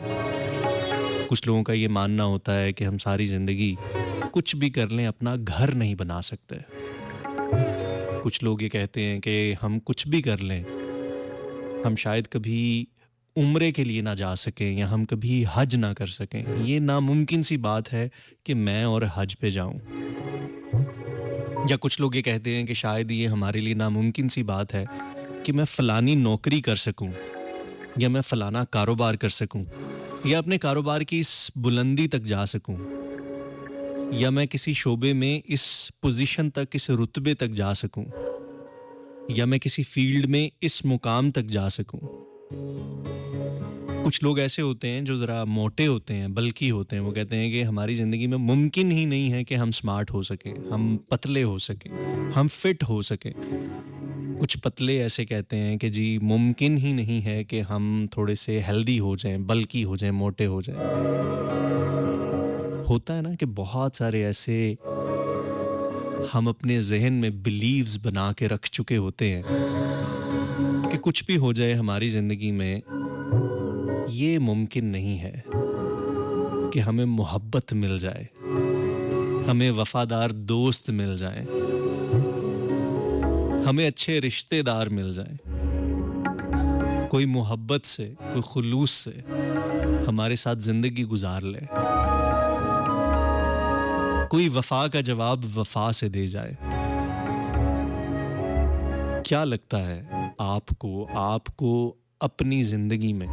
कुछ लोगों का ये मानना होता है कि हम सारी ज़िंदगी कुछ भी कर लें, अपना घर नहीं बना सकते। कुछ लोग ये कहते हैं कि हम कुछ भी कर लें, हम शायद कभी उम्रे के लिए ना जा सकें या हम कभी हज ना कर सकें। ये नामुमकिन सी बात है कि मैं और हज पे जाऊँ। या कुछ लोग ये कहते हैं कि शायद ये हमारे लिए नामुमकिन सी बात है कि मैं फलानी नौकरी कर सकूं, या मैं फलाना कारोबार कर सकूं, या अपने कारोबार की इस बुलंदी तक जा सकूं, या मैं किसी शोबे में इस पोजीशन तक, इस रुतबे तक जा सकूं, या मैं किसी फील्ड में इस मुकाम तक जा सकूं। कुछ लोग ऐसे होते हैं जो ज़रा मोटे होते हैं, बल्की होते हैं। वो कहते हैं कि हमारी ज़िंदगी में मुमकिन ही नहीं है कि हम स्मार्ट हो सकें, हम पतले हो सकें, हम फिट हो सकें। कुछ पतले ऐसे कहते हैं कि जी मुमकिन ही नहीं है कि हम थोड़े से हेल्दी हो जाएं, बल्की हो जाएं, मोटे हो जाएं। होता है ना कि बहुत सारे ऐसे हम अपने जहन में बिलीव्स बना के रख चुके होते हैं कि कुछ भी हो जाए हमारी ज़िंदगी में, ये मुमकिन नहीं है कि हमें मोहब्बत मिल जाए, हमें वफादार दोस्त मिल जाएं, हमें अच्छे रिश्तेदार मिल जाएं, कोई मोहब्बत से, कोई खुलूस से हमारे साथ जिंदगी गुजार ले, कोई वफा का जवाब वफा से दे जाए। क्या लगता है आपको अपनी जिंदगी में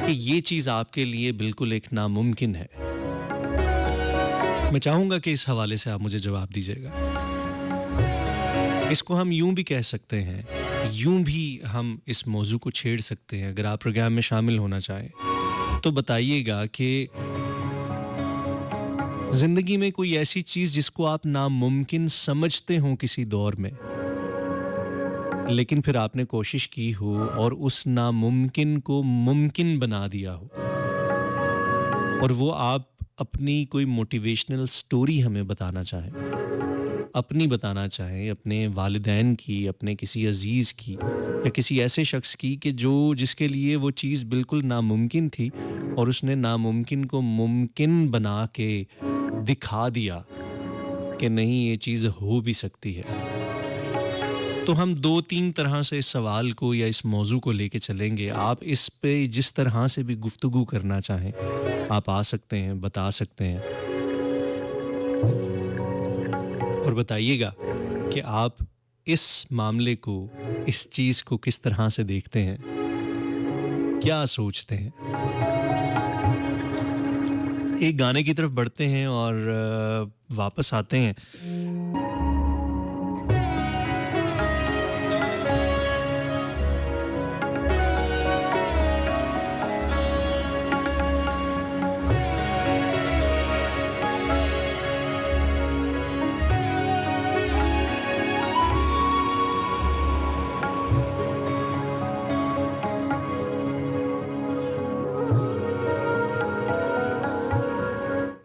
कि ये चीज आपके लिए बिल्कुल एक नामुमकिन है? मैं चाहूंगा कि इस हवाले से आप मुझे जवाब दीजिएगा। इसको हम यूं भी कह सकते हैं, यूं भी हम इस मौजू को छेड़ सकते हैं। अगर आप प्रोग्राम में शामिल होना चाहें तो बताइएगा कि जिंदगी में कोई ऐसी चीज जिसको आप नामुमकिन समझते हो किसी दौर में, लेकिन फिर आपने कोशिश की हो और उस नामुमकिन को मुमकिन बना दिया हो, और वो आप अपनी कोई मोटिवेशनल स्टोरी हमें बताना चाहें, अपनी बताना चाहें, अपने वालिदैन की, अपने किसी अजीज की, या किसी ऐसे शख्स की कि जिसके लिए वो चीज़ बिल्कुल नामुमकिन थी और उसने नामुमकिन को मुमकिन बना के दिखा दिया कि नहीं, ये चीज़ हो भी सकती है। तो हम 2-3 तरह से इस सवाल को या इस मौजू को लेके चलेंगे। आप इस पे जिस तरह से भी गुफ्तगू करना चाहें आप आ सकते हैं, बता सकते हैं, और बताइएगा कि आप इस मामले को, इस चीज़ को किस तरह से देखते हैं, क्या सोचते हैं। एक गाने की तरफ बढ़ते हैं और वापस आते हैं।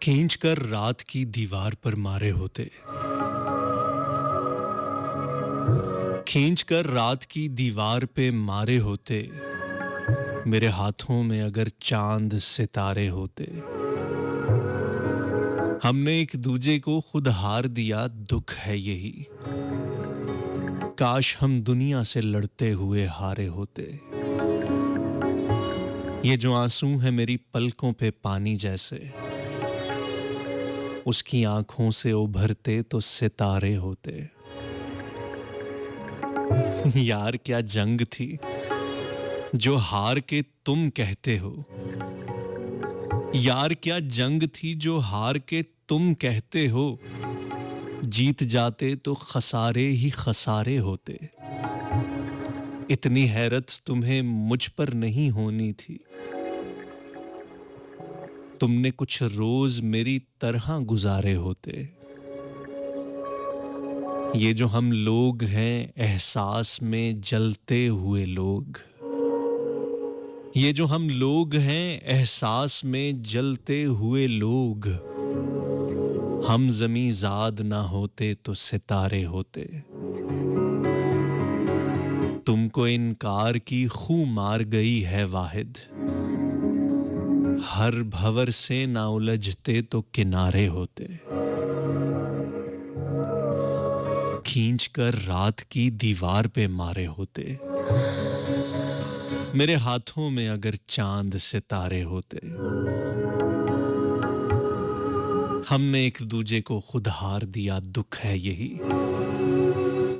खींचकर रात की दीवार पर मारे होते, खींचकर रात की दीवार पे मारे होते, मेरे हाथों में अगर चांद सितारे होते। हमने एक दूजे को खुद हार दिया, दुख है यही, काश हम दुनिया से लड़ते हुए हारे होते। ये जो आंसू है मेरी पलकों पे पानी जैसे, उसकी आंखों से उभरते तो सितारे होते। यार क्या जंग थी जो हार के तुम कहते हो, यार क्या जंग थी जो हार के तुम कहते हो, जीत जाते तो खसारे ही खसारे होते। इतनी हैरत तुम्हें मुझ पर नहीं होनी थी, तुमने कुछ रोज मेरी तरह गुजारे होते। ये जो हम लोग हैं एहसास में जलते हुए लोग, ये जो हम लोग हैं एहसास में जलते हुए लोग, हम ज़मीं ज़ाद ना होते तो सितारे होते। तुमको इनकार की खू मार गई है वाहिद, हर भंवर से ना उलझते तो किनारे होते। खींचकर रात की दीवार पे मारे होते, मेरे हाथों में अगर चांद सितारे होते। हमने एक दूजे को खुद हार दिया, दुख है यही।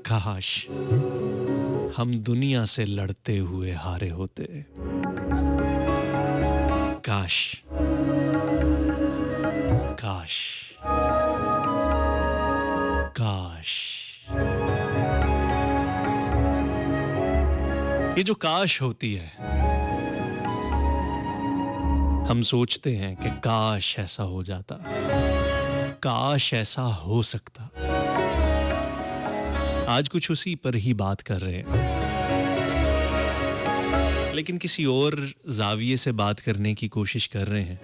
काश हम दुनिया से लड़ते हुए हारे होते। काश काश काश। ये जो काश होती है, हम सोचते हैं कि काश ऐसा हो जाता, काश ऐसा हो सकता। आज कुछ उसी पर ही बात कर रहे हैं, लेकिन किसी और जाविये से बात करने की कोशिश कर रहे हैं।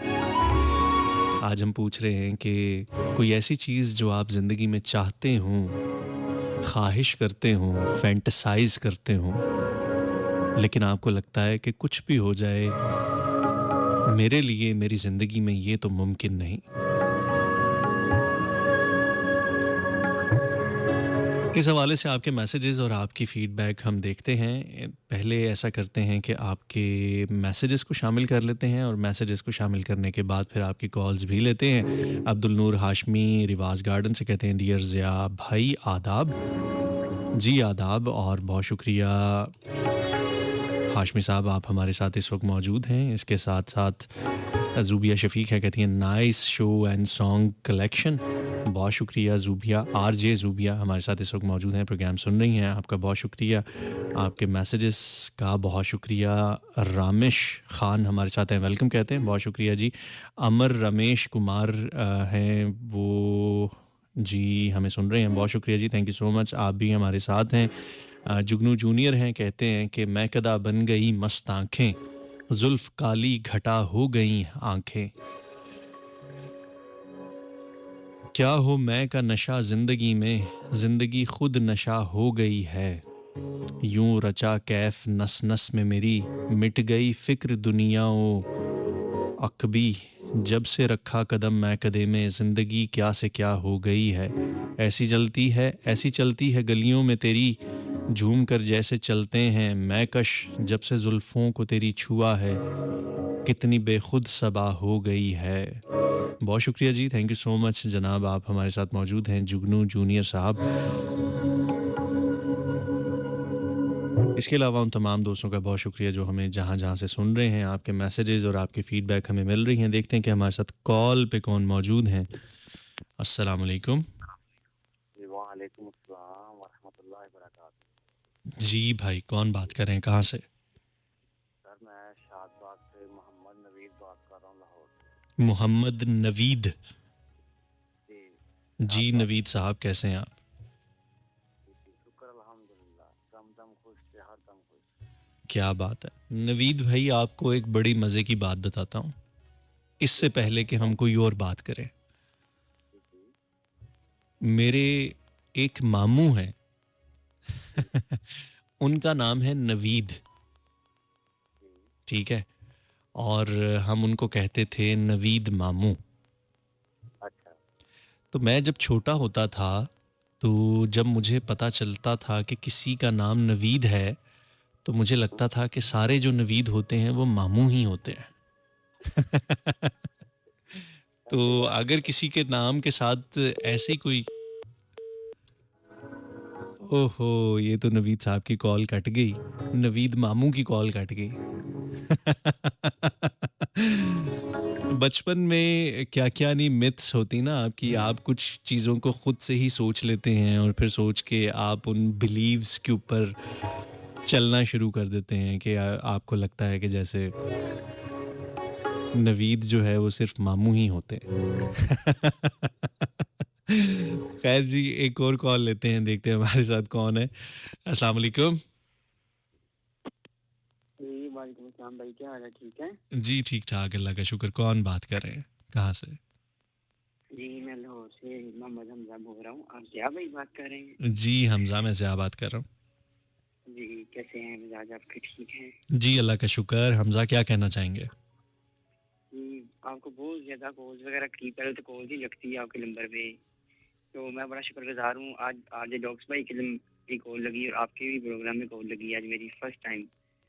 आज हम पूछ रहे हैं कि कोई ऐसी चीज़ जो आप ज़िंदगी में चाहते हों, ख्वाहिश करते हों, फैंटसाइज करते हों, लेकिन आपको लगता है कि कुछ भी हो जाए, मेरे लिए मेरी ज़िंदगी में ये तो मुमकिन नहीं। इस हवाले से आपके मैसेजेस और आपकी फ़ीडबैक हम देखते हैं। पहले ऐसा करते हैं कि आपके मैसेजेस को शामिल कर लेते हैं और मैसेजेस को शामिल करने के बाद फिर आपकी कॉल्स भी लेते हैं। अब्दुल नूर हाशमी रिवाज गार्डन से कहते हैं, डियर ज़िया भाई आदाब। जी आदाब, और बहुत शुक्रिया हाशमी साहब, आप हमारे साथ इस वक्त मौजूद हैं। इसके साथ साथ ज़ूबिया शफ़ीक है, कहती हैं nice show and song collection. बहुत शुक्रिया ज़ूबिया, आरजे ज़ूबिया हमारे साथ इस वक्त मौजूद हैं, प्रोग्राम सुन रही हैं। आपका बहुत शुक्रिया, आपके मैसेजेस का बहुत शुक्रिया। रामेश ख़ान हमारे साथ हैं, वेलकम कहते हैं, बहुत शुक्रिया जी। अमर रमेश कुमार हैं वो जी, हमें सुन रहे हैं, बहुत शुक्रिया जी, थैंक यू सो मच। आप भी हमारे साथ हैं। जुगनू जूनियर हैं, कहते हैं कि मैं कदा बन गई मस्त आँखें, जुल्फ काली घटा हो गई आँखें, क्या हो मैं का नशा ज़िंदगी में, ज़िंदगी खुद नशा हो गई है, यूं रचा कैफ नस नस में मेरी, मिट गई फ़िक्र दुनियाओं अकबी, जब से रखा कदम मैं कदे में, ज़िंदगी क्या से क्या हो गई है, ऐसी चलती है गलियों में तेरी, झूम कर जैसे चलते हैं मैं कश, जब से जुल्फ़ों को तेरी छुआ है, कितनी बेखुद सबा हो गई है। बहुत शुक्रिया जी, थैंक यू सो मच जनाब, आप हमारे साथ मौजूद हैं, जुगनू जूनियर साहब। इसके अलावा उन तमाम दोस्तों का बहुत शुक्रिया जो हमें जहाँ से सुन रहे हैं। आपके मैसेजेस और आपकी फ़ीडबैक हमें मिल रही हैं। देखते हैं कि हमारे साथ कॉल पे कौन मौजूद हैं। अस्सलाम वालेकुम। वालेकुम अस्सलाम वरहमतुल्लाहि वबरकातुहू। जी भाई, कौन बात कर रहे हैं, कहाँ से? सर मैं शादबाग से मोहम्मद नवीद बात कर रहा हूँ, लाहौर से। मोहम्मद नवीद। जी जी शादबाग नवीद साहब, कैसे हैं आप? से। शुक्र अल्हम्दुलिल्लाह, दम दम खुश से हर दम खुश। क्या बात है नवीद भाई, आपको एक बड़ी मज़े की बात बताता हूँ, इससे पहले कि हम कोई और बात करें। जी जी मेरे एक मामू हैं उनका नाम है नवीद, जी। ठीक है, और हम उनको कहते थे नवीद मामू। अच्छा तो मैं जब छोटा होता था, तो जब मुझे पता चलता था कि किसी का नाम नवीद है, तो मुझे लगता था कि सारे जो नवीद होते हैं वो मामू ही होते हैं। ऐसी तो बात अगर है। किसी के नाम के साथ ऐसे ही कोई, ओहो, ये तो नवीद साहब की कॉल कट गई, नवीद मामू की कॉल कट गई। बचपन में क्या क्या नहीं मिथ्स होती ना आपकी, आप कुछ चीज़ों को खुद से ही सोच लेते हैं और फिर सोच के आप उन बिलीव्स के ऊपर चलना शुरू कर देते हैं कि आपको लगता है कि जैसे नवीद जो है वो सिर्फ मामू ही होते हैं। खैर जी, एक और कॉल लेते हैं, देखते हैं हमारे साथ कौन है। अस्सलाम वालेकुम। जी वालेकुम अस्सलाम भाई, क्या हाल है, ठीक है? जी ठीक ठाक, अल्लाह का शुक्र। कौन बात कर रहे हैं, कहाँ से? जी मैं लाहौर से मोहम्मद हमजा बोल रहा हूँ। आप क्या भाई बात कर रहे हैं? जी हमजा, मैं ज़िया बात कर रहा हूँ। जी कैसे हैं, मिजाज आपके ठीक हैं? जी अल्लाह का शुक्र। हमजा, क्या कहना चाहेंगे? जी आपको बहुत ज़्यादा कॉल्स वगैरह की, पहले तो कॉल ही लगती है आपके नंबर पे, तो मैं बड़ा शुक्रगुजार हूँ। आज आज डॉक्स भाई की कॉल लगी और आपके भी प्रोग्राम में कॉल लगी, आज मेरी फर्स्ट टाइम।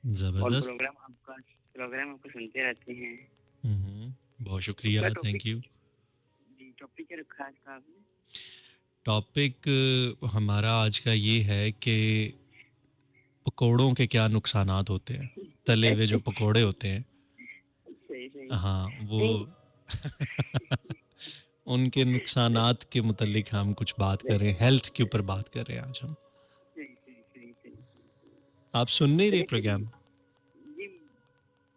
और ज़बरदस्त। प्रोग्राम आपको सुनते रहते हैं। बहुत तो क्या शुक्रिया, टॉपिक थैंक यू। जी टॉपिक क्या रखा है आज का आपने? टॉपिक हमारा आज का ये है कि पकोड़ों के क्या नुकसानात होते हैं, तले हुए जो पकोड़े होते हैं। सही सही। हाँ, वो नहीं उनके नुकसानात के मुतल्लिक हम कुछ बात कर रहे हैं, हेल्थ के ऊपर बात कर रहे हैं आज हम। सही सही सही सही। आप सुन नहीं रहे चलिए प्रोग्राम? जी,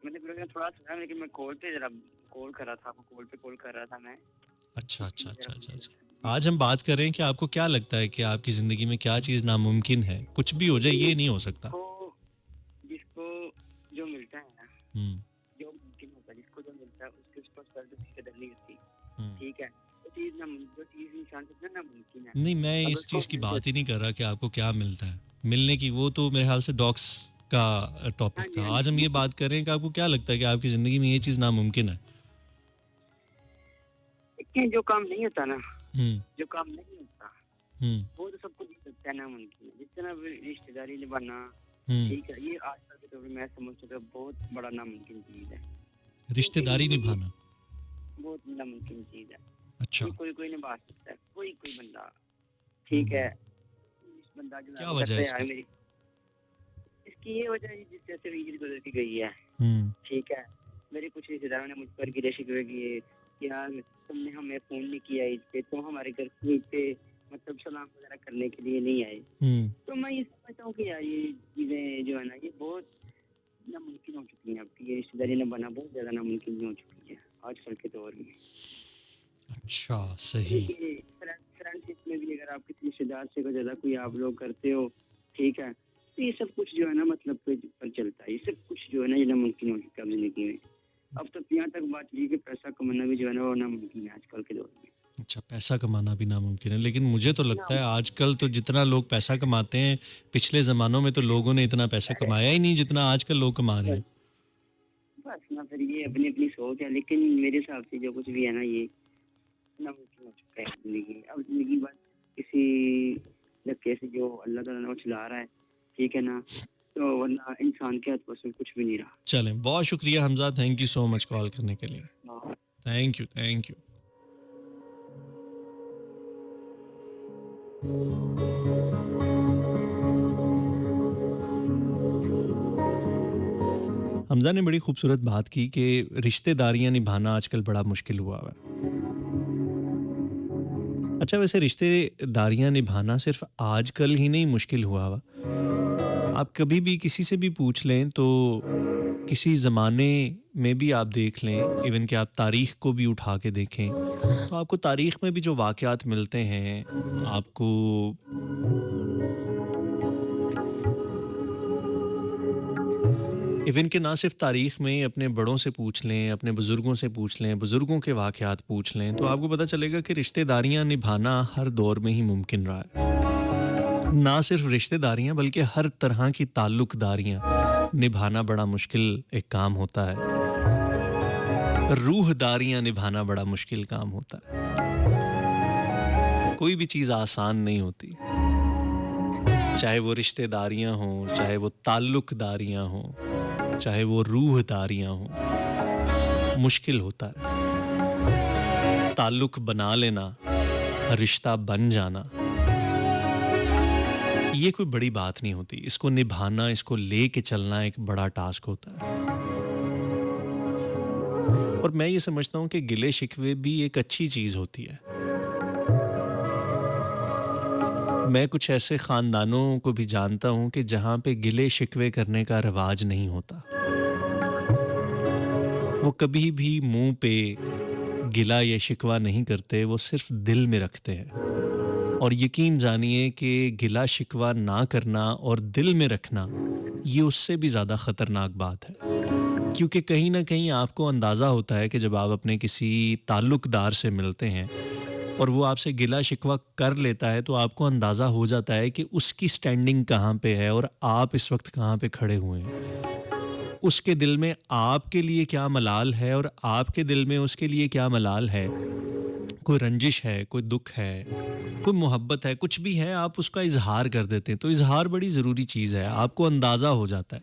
मैंने प्रोग्राम थोड़ा सुना, लेकिन मैं कॉल पे जरा कॉल कर रहा था, आपको कॉल पे कॉल कर रहा था मैं। अच्छा अच्छा अच्छा जरा अच्छा अच्छा। आज हम बात कर रहे हैं कि आपको क्या लगता है कि आपकी ज़िंदगी में क्या चीज़ नामुमकिन है? कुछ भी हो जाए, ये नहीं हो सकता। जिसको जिसको जो मिलता है ना, हम्म जो मुमकिन होता है, जिसको जो मिलता है उसके उस पर सर की कदर नहीं होती। हम्म। ठीक है, जो चीज इंसान से ना नामुमकिन है, नहीं, मैं अगर इस उसको चीज़ की मिल बात ही जाती नहीं है। कर रहा कि आपको क्या मिलता है। मिलने की वो तो मेरे ख्याल से डॉग्स का टॉपिक हाँ जी था। हाँ आज हम जी। ये बात कर रहे हैं कि आपको क्या लगता है कि आपकी ज़िंदगी में ये चीज़ नामुमकिन है। लेकिन जो काम नहीं होता ना, हम्म जो काम नहीं होता हम्म वो तो सबको दिख सकता है नामुमकिन है। जिस तरह रिश्तेदारी निभाना, हम्म। ठीक है, ये आजकल के दौर में मैं समझता हूँ बहुत बड़ा नामुमकिन चीज है। क्योंकि रिश्तेदारी ये निभाना। बहुत नामुमकिन चीज है। अच्छा। ये कोई कोई निभा सकता है, कोई कोई बंदा, ठीक है। हम्म। इस बंदा जो है क्या वो वजह कहता है है यार इसकी? मेरी, इसकी ये वजह है जिस जैसे वीडियो गुजर की गई है, हम्म ठीक है। मेरे कुछ रिश्तेदारों ने मुझ पर गिले शिकवे किए कि यार तुमने हमें फोन नहीं किया इस पे, तो हमारे घर पे मतलब सलाम वगैरह करने के लिए नहीं आए। हम्म। तो मैं ये समझता हूँ कि यार ये चीजें जो है ना, ये बहुत नामुमकिन हो चुकी हैं। आपकी ये रिश्तेदारी निभाना बहुत ज्यादा नामुमकिन हो चुकी है आजकल के दौर में। अच्छा, सही। देखिए फ्रेंडशिप में भी अगर आप किसी रिश्तेदार से को ज्यादा कोई आप लोग करते हो, ठीक है, तो ये सब कुछ जो है ना मतलब पर चलता है। ये सब कुछ जो है ना ये नामुमकिन हो चुका है जिंदगी में। अब तो यहाँ तक बात ये कि पैसा कमाना भी जो है ना वो नामुमकिन है आजकल के दौर में। अच्छा, पैसा कमाना भी नामुमकिन है, लेकिन मुझे तो लगता है आजकल तो जितना लोग पैसा कमाते हैं, पिछले ज़मानों में तो लोगों ने इतना पैसा कमाया ही नहीं जितना आजकल लोग कमा रहे हैं। बस ना, फिर ये अपनी अपनी सोच है, लेकिन मेरे हिसाब से जो कुछ भी है ना ये नामुमकिन हो चुका है जिंदगी में। अब जिंदगी बस किसी धक्के से जो अल्लाह ताला ने वो चला रहा है, ठीक है ना, तो वरना इंसान के हाथ पास में कुछ भी नहीं रहा। चलें, बहुत शुक्रिया Hamza, thank you so much call करने के लिए। हाँ। Thank you, thank you. Hamza ने बड़ी खूबसूरत बात की कि रिश्तेदारियां निभाना आजकल बड़ा मुश्किल हुआ हुआ है। अच्छा, वैसे रिश्तेदारियां निभाना सिर्फ आजकल ही नहीं मुश्किल हुआ हुआ। आप कभी भी किसी से भी पूछ लें तो किसी ज़माने में भी आप देख लें, इवन कि आप तारीख़ को भी उठा के देखें, तो आपको तारीख़ में भी जो वाक़यात मिलते हैं, आपको इवन कि ना सिर्फ तारीख़ में अपने बड़ों से पूछ लें, अपने बुज़ुर्गों से पूछ लें, बुज़ुर्गों के वाक़यात पूछ लें, तो आपको पता चलेगा कि रिश्तेदारियाँ निभाना हर दौर में ही मुमकिन रहा है। ना सिर्फ रिश्तेदारियाँ बल्कि हर तरह की ताल्लुक़दारियाँ निभाना बड़ा मुश्किल एक काम होता है। रूहदारियाँ निभाना बड़ा मुश्किल काम होता है। कोई भी चीज़ आसान नहीं होती। चाहे वो रिश्तेदारियाँ हों, चाहे वो ताल्लुक़दारियाँ हों, चाहे वो रूहदारियाँ हों, मुश्किल होता है। ताल्लुक़ बना लेना, रिश्ता बन जाना, ये कोई बड़ी बात नहीं होती। इसको निभाना, इसको लेके चलना एक बड़ा टास्क होता है। और मैं ये समझता हूँ कि गिले शिकवे भी एक अच्छी चीज़ होती है। मैं कुछ ऐसे ख़ानदानों को भी जानता हूँ कि जहाँ पे गिले शिकवे करने का रिवाज नहीं होता। वो कभी भी मुंह पे गिला या शिकवा नहीं करते, वो सिर्फ दिल में रखते हैं। और यकीन जानिए कि गिला शिकवा ना करना और दिल में रखना, ये उससे भी ज़्यादा ख़तरनाक बात है। क्योंकि कहीं ना कहीं आपको अंदाज़ा होता है कि जब आप अपने किसी ताल्लुक़दार से मिलते हैं और वो आपसे गिला शिकवा कर लेता है, तो आपको अंदाज़ा हो जाता है कि उसकी स्टैंडिंग कहाँ पे है और आप इस वक्त कहाँ पे खड़े हुए हैं। उसके दिल में आपके लिए क्या मलाल है और आपके दिल में उसके लिए क्या मलाल है। कोई रंजिश है, कोई दुख है, कोई मोहब्बत है, कुछ भी है, आप उसका इजहार कर देते हैं। तो इजहार बड़ी ज़रूरी चीज़ है, आपको अंदाज़ा हो जाता है।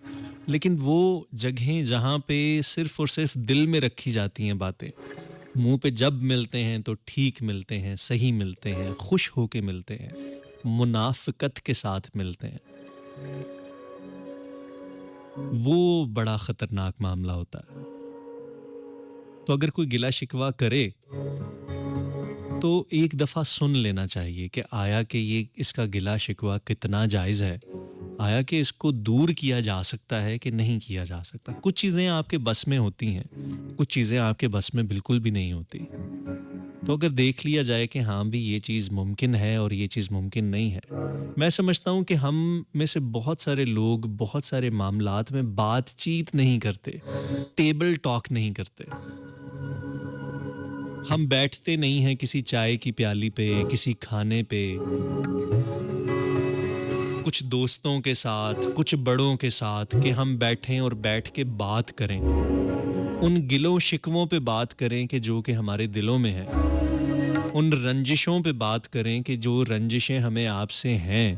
लेकिन वो जगहें जहाँ पे सिर्फ़ और सिर्फ दिल में रखी जाती हैं बातें, मुंह पे जब मिलते हैं तो ठीक मिलते हैं, सही मिलते हैं, खुश होके मिलते हैं, मुनाफ़िकत के साथ मिलते हैं। वो बड़ा ख़तरनाक मामला होता है। तो अगर कोई गिला शिकवा करे तो एक दफ़ा सुन लेना चाहिए कि आया कि ये इसका गिला शिकवा कितना जायज़ है, आया कि इसको दूर किया जा सकता है कि नहीं किया जा सकता। कुछ चीज़ें आपके बस में होती हैं, कुछ चीज़ें आपके बस में बिल्कुल भी नहीं होती। तो अगर देख लिया जाए कि हाँ भी ये चीज़ मुमकिन है और ये चीज़ मुमकिन नहीं है, मैं समझता हूँ कि हम में से बहुत सारे लोग बहुत सारे मामलात में बातचीत नहीं करते, टेबल टॉक नहीं करते। हम बैठते नहीं हैं किसी चाय की प्याली पे, किसी खाने पे, कुछ दोस्तों के साथ, कुछ बड़ों के साथ कि हम बैठें और बैठ के बात करें। उन गिलों शिकवों पे बात करें कि जो कि हमारे दिलों में है। उन रंजिशों पे बात करें कि जो रंजिशें हमें आपसे हैं।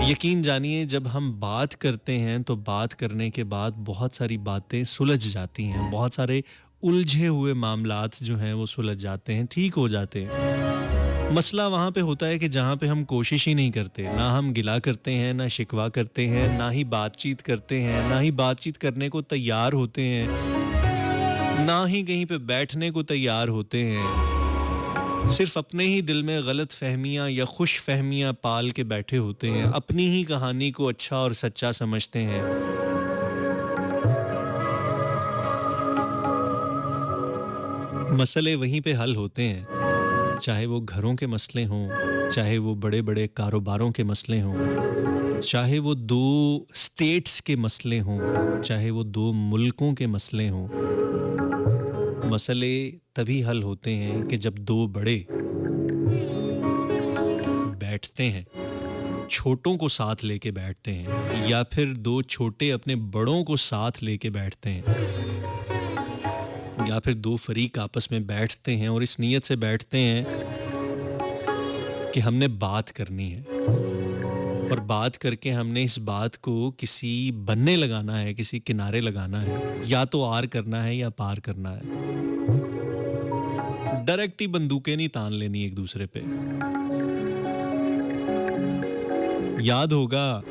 यकीन जानिए जब हम बात करते हैं तो बात करने के बाद बहुत सारी बातें सुलझ जाती हैं, बहुत सारे उलझे हुए मामलात जो हैं वो सुलझ जाते हैं, ठीक हो जाते हैं। मसला वहाँ पे होता है कि जहाँ पे हम कोशिश ही नहीं करते, ना हम गिला करते हैं, ना शिकवा करते हैं, ना ही बातचीत करते हैं, ना ही बातचीत करने को तैयार होते हैं, ना ही कहीं पे बैठने को तैयार होते हैं। सिर्फ अपने ही दिल में गलत फहमियां या खुश फहमियां पाल के बैठे होते हैं, अपनी ही कहानी को अच्छा और सच्चा समझते हैं। मसले वहीं पे हल होते हैं, चाहे वो घरों के मसले हों, चाहे वो बड़े बड़े कारोबारों के मसले हों, चाहे वो दो स्टेट्स के मसले हों, चाहे वो दो मुल्कों के मसले हों। मसले तभी हल होते हैं कि जब दो बड़े बैठते हैं, छोटों को साथ लेके बैठते हैं, या फिर दो छोटे अपने बड़ों को साथ लेके बैठते हैं, या फिर दो फरीक आपस में बैठते हैं और इस नीयत से बैठते हैं कि हमने बात करनी है और बात करके हमने इस बात को किसी बन्ने लगाना है, किसी किनारे लगाना है, या तो आर करना है या पार करना है। डायरेक्ट ही बंदूकें नहीं तान लेनी एक दूसरे पे। याद होगा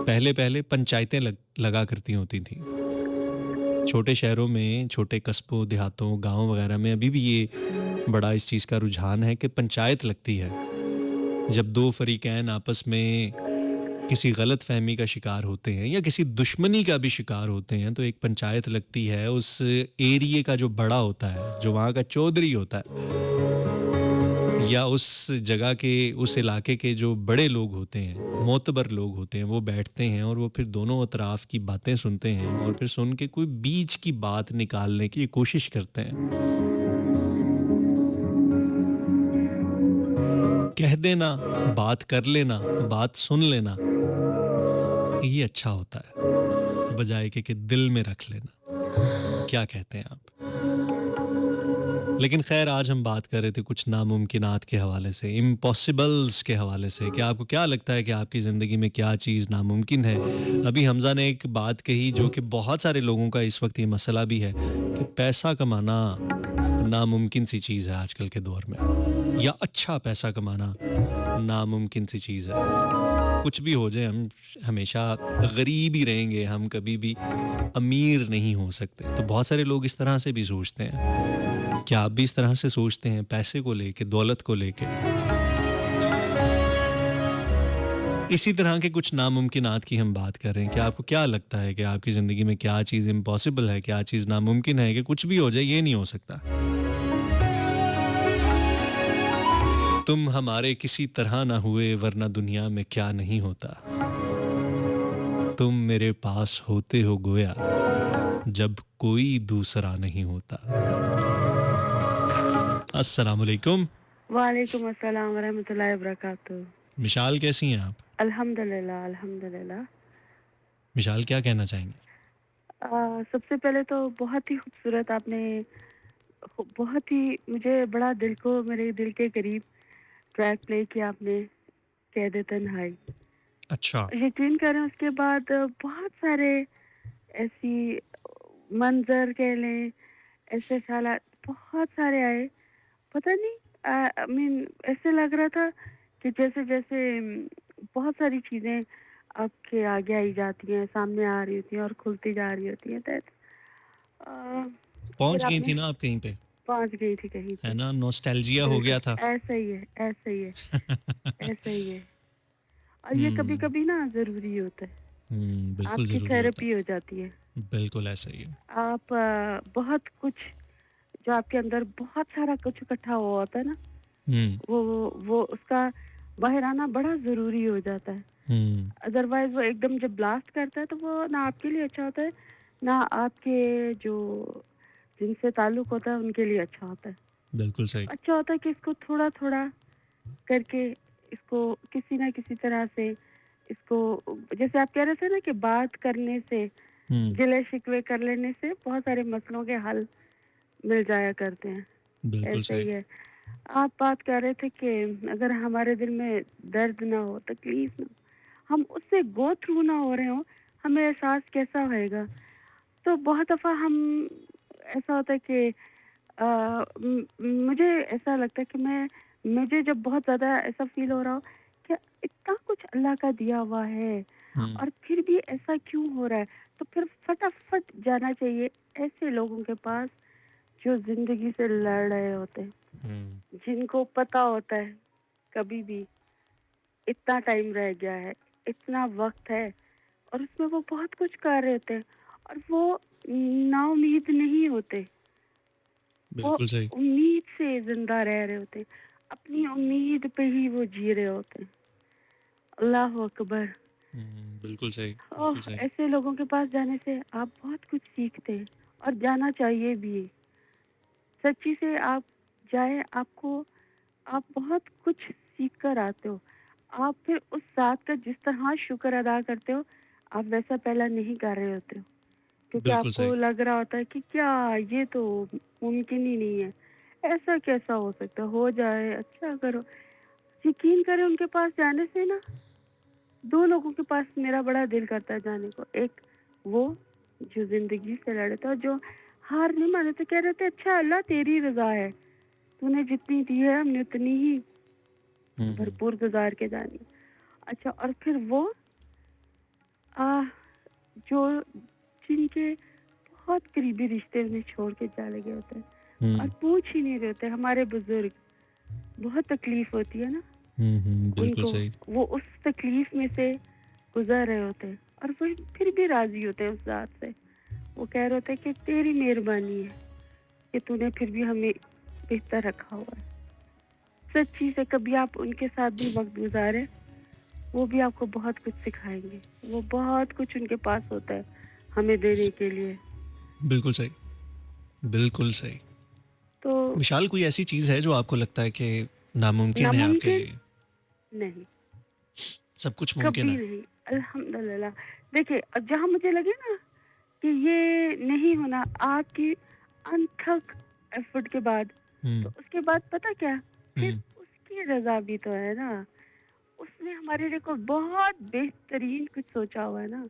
पहले पहले पंचायतें लगा करती होती थी छोटे शहरों में, छोटे कस्बों, देहातों, गांव वगैरह में। अभी भी ये बड़ा इस चीज़ का रुझान है कि पंचायत लगती है जब दो फरीकैन आपस में किसी गलत फहमी का शिकार होते हैं या किसी दुश्मनी का भी शिकार होते हैं, तो एक पंचायत लगती है। उस एरिया का जो बड़ा होता है, जो वहाँ का चौधरी होता है, या उस जगह के, उस इलाके के जो बड़े लोग होते हैं, मोतबर लोग होते हैं, वो बैठते हैं और वो फिर दोनों अतराफ की बातें सुनते हैं और फिर सुन के कोई बीच की बात निकालने की कोशिश करते हैं। कह देना, बात कर लेना, बात सुन लेना, ये अच्छा होता है बजाय के दिल में रख लेना। क्या कहते हैं आप? लेकिन खैर आज हम बात कर रहे थे कुछ नामुमकिनात के हवाले से, इम्पॉसिबल्स के हवाले से कि आपको क्या लगता है कि आपकी ज़िंदगी में क्या चीज़ नामुमकिन है। अभी हमज़ा ने एक बात कही जो कि बहुत सारे लोगों का इस वक्त ये मसला भी है कि पैसा कमाना नामुमकिन सी चीज़ है आजकल के दौर में, या अच्छा पैसा कमाना नामुमकिन सी चीज़ है। कुछ भी हो जाए, हम हमेशा गरीब ही रहेंगे, हम कभी भी अमीर नहीं हो सकते। तो बहुत सारे लोग इस तरह से भी सोचते हैं। क्या आप भी इस तरह से सोचते हैं पैसे को लेके, दौलत को लेके? इसी तरह के कुछ नामुमकिनात की हम बात कर रहे हैं कि आपको क्या लगता है कि आपकी ज़िंदगी में क्या चीज़ इम्पॉसिबल है, क्या चीज़ नामुमकिन है कि कुछ भी हो जाए ये नहीं हो सकता। तुम हमारे किसी तरह ना हुए वरना दुनिया में क्या नहीं होता। तुम मेरे पास होते हो गोया जब कोई दूसरा नहीं होता। अस्सलाम वालेकुम। वालेकुम अस्सलाम वरहमतुल्लाहि वबरकातुहू। मिशाल कैसी हैं आप? अल्हम्दुलिल्लाह अल्हम्दुलिल्लाह। मिशाल क्या कहना चाहेंगे? सबसे पहले तो बहुत ही खूबसूरत आपने, बहुत ही मुझे बड़ा दिल को, मेरे दिल के करीब ट्रैक प्ले किया आपने, कह दे तन्हाई। अच्छा। यकीन करें उसके बाद बहुत सारे ऐसी मंजर कह लें, ऐसे ख़्यालात बहुत सारे आए। पता नहीं आई मीन ऐसे लग रहा था कि जैसे बहुत सारी चीज़ें आपके आगे आई जाती हैं, सामने आ रही होती हैं और खुलती जा रही होती हैं। दैट्स अ, फिर पहुँच गई आपने थी ना आप कहीं पे, पहुँच गई थी कहीं है पे। ना? नॉस्टैल्जिया हो बिल्कुल, गया था। ऐसा ही है, ऐसा ही है, ऐसा ही है। और ये हुँ, कभी-कभी ना ज़रूरी होता है, बिल्कुल आपकी ज़रूरी होता थेरेपी हो जाती है। है। बिल्कुल ऐसा ही है। आप बहुत कुछ जो आपके अंदर बहुत सारा कुछ इकट्ठा हुआ होता है ना, हुँ, वो उसका बाहर आना बड़ा ज़रूरी हो जाता है। हुँ, अदरवाइज़ वो एकदम जब ब्लास्ट करता है तो वो ना आपके लिए अच्छा होता है, ना आपके जो जिनसे ताल्लुक़ होता है उनके लिए अच्छा होता है। बिल्कुल सही। अच्छा होता है कि इसको थोड़ा-थोड़ा करके इसको किसी ना किसी तरह से इसको जैसे आप कह रहे थे ना कि बात करने से, हुँ, गिले-शिकवे कर लेने से बहुत सारे मसलों के हल मिल जाया करते हैं। बिल्कुल ऐसा ही सही। है। आप बात कर रहे थे कि अगर हमारे दिल में दर्द ना हो, तकलीफ़ ना हो, हम उससे गो थ्रू ना हो रहे हों, हमें एहसास कैसा होएगा? तो बहुत दफ़ा हम ऐसा होता है कि मुझे ऐसा लगता है कि मुझे जब बहुत ज़्यादा ऐसा फ़ील हो रहा हो कि इतना कुछ अल्लाह का दिया हुआ है हुँ, और फिर भी ऐसा क्यों हो रहा है? तो फिर फटाफट जाना चाहिए ऐसे लोगों के पास जो ज़िंदगी से लड़ रहे होते हैं, हुँ, जिनको पता होता है कभी भी इतना टाइम रह गया है, इतना वक़्त है और उसमें वो बहुत कुछ कर रहे होते हैं और वो नाउम्मीद नहीं होते। वो बिल्कुल सही। उम्मीद से ज़िंदा रह रहे होते हैं। अपनी उम्मीद पे ही वो जी रहे होते हैं। अल्लाह अकबर! बिल्कुल सही, ओह! बिल्कुल सही। ऐसे लोगों के पास जाने से आप बहुत कुछ सीखते हैं और जाना चाहिए भी। सच्ची से आप जाएँ, आपको आप बहुत कुछ सीख कर आते हो। आप फिर उस ज़ात का जिस तरह शुक्र अदा करते हो, आप वैसा पहला नहीं कर रहे होते हो। क्योंकि बिल्कुल आपको सही। लग रहा होता है कि क्या ये तो मुमकिन ही नहीं है। ऐसा कैसा हो सकता है? हो जाए, अच्छा करो। यकीन करें उनके पास जाने से ना 2 लोगों के पास मेरा बड़ा दिल करता है जाने को। एक वो जो ज़िंदगी से लड़े थे और जो हार नहीं माने थे, कह रहे थे अच्छा अल्लाह तेरी रज़ा है। तूने जितनी दी है हमने उतनी ही हुँ, हुँ, भरपूर गुज़ार के जानी है। अच्छा और फिर वो अ, जो जिनके बहुत करीबी रिश्ते उन्हें छोड़ के चले गए होते हैं और हुँ, पूछ ही नहीं रहे होते हमारे बुज़ुर्ग। बहुत तकलीफ़ होती है ना बिल्कुल उनको, सही। वो उस तकलीफ़ में से गुज़र रहे होते हैं और वो फिर भी राज़ी होते हैं उस ज़ात से। वो कह रहे होते हैं कि तेरी मेहरबानी है कि तूने फिर भी हमें बेहतर रखा हुआ है। सच्ची से कभी आप उनके साथ भी वक़्त गुज़ारें, वो भी आपको बहुत कुछ सिखाएँगे। वो बहुत कुछ उनके पास होता है हमें देने के लिए। बिल्कुल सही, बिल्कुल सही। तो विशाल कोई ऐसी चीज़ है जो आपको लगता है कि नामुमकिन है आपके नामुमकिन लिए? नहीं, सब कुछ मुमकिन कभी है। नहीं। अल्हम्दुलिल्लाह। देखिए जहाँ मुझे लगे ना कि ये नहीं होना आपकी अनथक एफर्ट के बाद, तो हुँ, उसके बाद पता क्या? फिर हुँ, उसकी रज़ा भी तो है ना। उसने हमारे लिए कोई बहुत बेहतरीन कुछ सोचा हुआ है ना।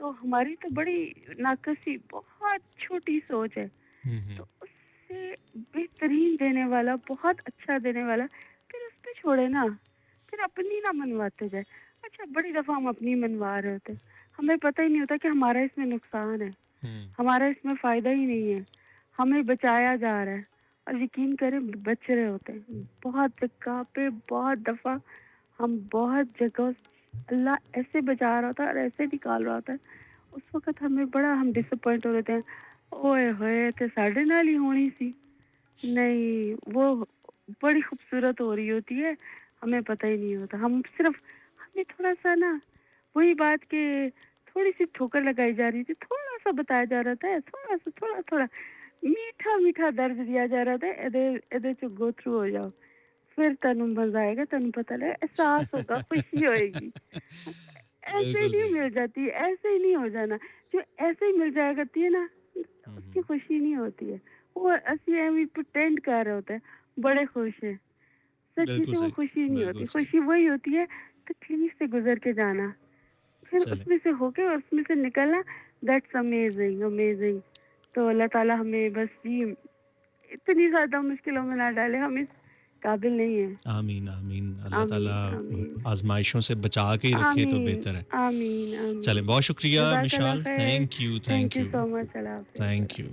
तो हमारी तो बड़ी नाक़सी बहुत छोटी सोच है। हुँ, हुँ, तो उससे बेहतरीन देने वाला, बहुत अच्छा देने वाला, फिर उस पे छोड़े ना। फिर अपनी ना मनवाते जाए। अच्छा बड़ी दफ़ा हम अपनी मनवा रहे होते हैं। हमें पता ही नहीं होता कि हमारा इसमें नुकसान है। हुँ, हमारा इसमें फ़ायदा ही नहीं है। हमें बचाया जा रहा है और यकीन करें बच रहे होते हैं। बहुत जगह पे बहुत दफ़ा हम बहुत जगह अल्लाह ऐसे बचा रहा होता है और ऐसे निकाल रहा होता है। उस वक़्त हमें बड़ा हम डिसअपॉइंट हो रहे थे। ओए होए! ते साढ़े नाल ही होनी सी। नहीं, वो बड़ी खूबसूरत हो रही होती है, हमें पता ही नहीं होता। हम सिर्फ़ हमें थोड़ा-सा ना वही बात कि थोड़ी-सी ठोकर लगाई जा रही थी, थोड़ा-सा बताया जा रहा था, थोड़ा-सा थोड़ा-थोड़ा मीठा-मीठा दर्द दिया जा रहा था, एदे एदे च गो थ्रू हो जाओ। फिर तन्नू मज़ा आएगा, तन्नू पता लगेगा, एहसास होगा, खुशी होएगी। ऐसे ही बिल्कुल नहीं सही। मिल जाती, ऐसे ही नहीं हो जाना। जो ऐसे ही मिल जाया करती है ना, हुँ, उसकी हुँ, खुशी नहीं होती है। वो असली एमी प्रिटेंड कर रहे होते हैं, बड़े खुश हैं। सच्ची बिल्कुल से वो सही, खुशी नहीं होती, बिल्कुल सही। खुशी वही होती है तकलीफ से गुज़र के जाना, फिर चलें, उसमें से होके और उसमें से निकलना दैट्स अमेज़िंग, अमेज़िंग। तो अल्लाह ताला हमें बस जी इतनी ज़्यादा मुश्किलों में ना डाले, हम इस काबिल नहीं हैं। आमीन आमीन। अल्लाह आमीन, ताला आमीन। आजमाइशों से बचा के ही रखे तो आमीन, बेहतर है। आमीन, चलें, आमीन। बहुत शुक्रिया जज़ाकल्लाह मिशाल। खैर। Thank you, thank thank you you, so much. अल्लाह हाफ़िज़। Thank you.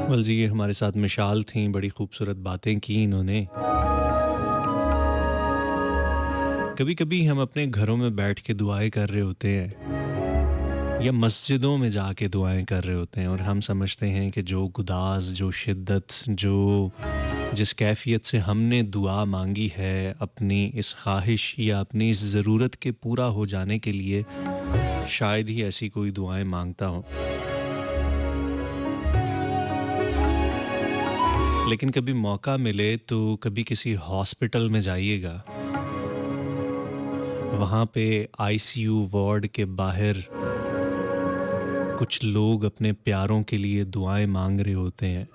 वेल जी, ये हमारे साथ मिशाल थीं, बड़ी खूबसूरत बातें की इन्होंने। कभी-कभी हम अपने घरों में बैठ के दुआएँ कर रहे होते हैं या मस्जिदों में जाके दुआएँ कर रहे होते हैं और हम समझते हैं कि जो गुदाज़, जो शिद्दत, जिस कैफ़ियत से हमने दुआ मांगी है अपनी इस ख्वाहिश या अपनी इस ज़रूरत के पूरा हो जाने के लिए, शायद ही ऐसी कोई दुआएँ मांगता हो। लेकिन कभी मौका मिले तो कभी किसी हॉस्पिटल में जाइएगा, वहाँ पे आईसीयू वार्ड के बाहर कुछ लोग अपने प्यारों के लिए दुआएं मांग रहे होते हैं।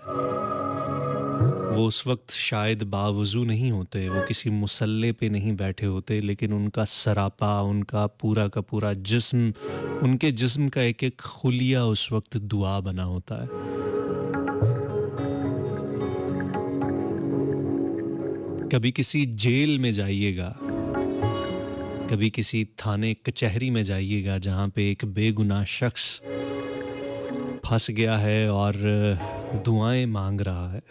वो उस वक्त शायद बावजू नहीं होते, वो किसी मुसल्ले पे नहीं बैठे होते, लेकिन उनका सरापा, उनका पूरा का पूरा जिस्म, उनके जिस्म का एक एक खुलिया उस वक्त दुआ बना होता है। कभी किसी जेल में जाइएगा, कभी किसी थाने कचहरी में जाइएगा जहाँ पे एक बेगुनाह शख्स फंस गया है और दुआएं मांग रहा है।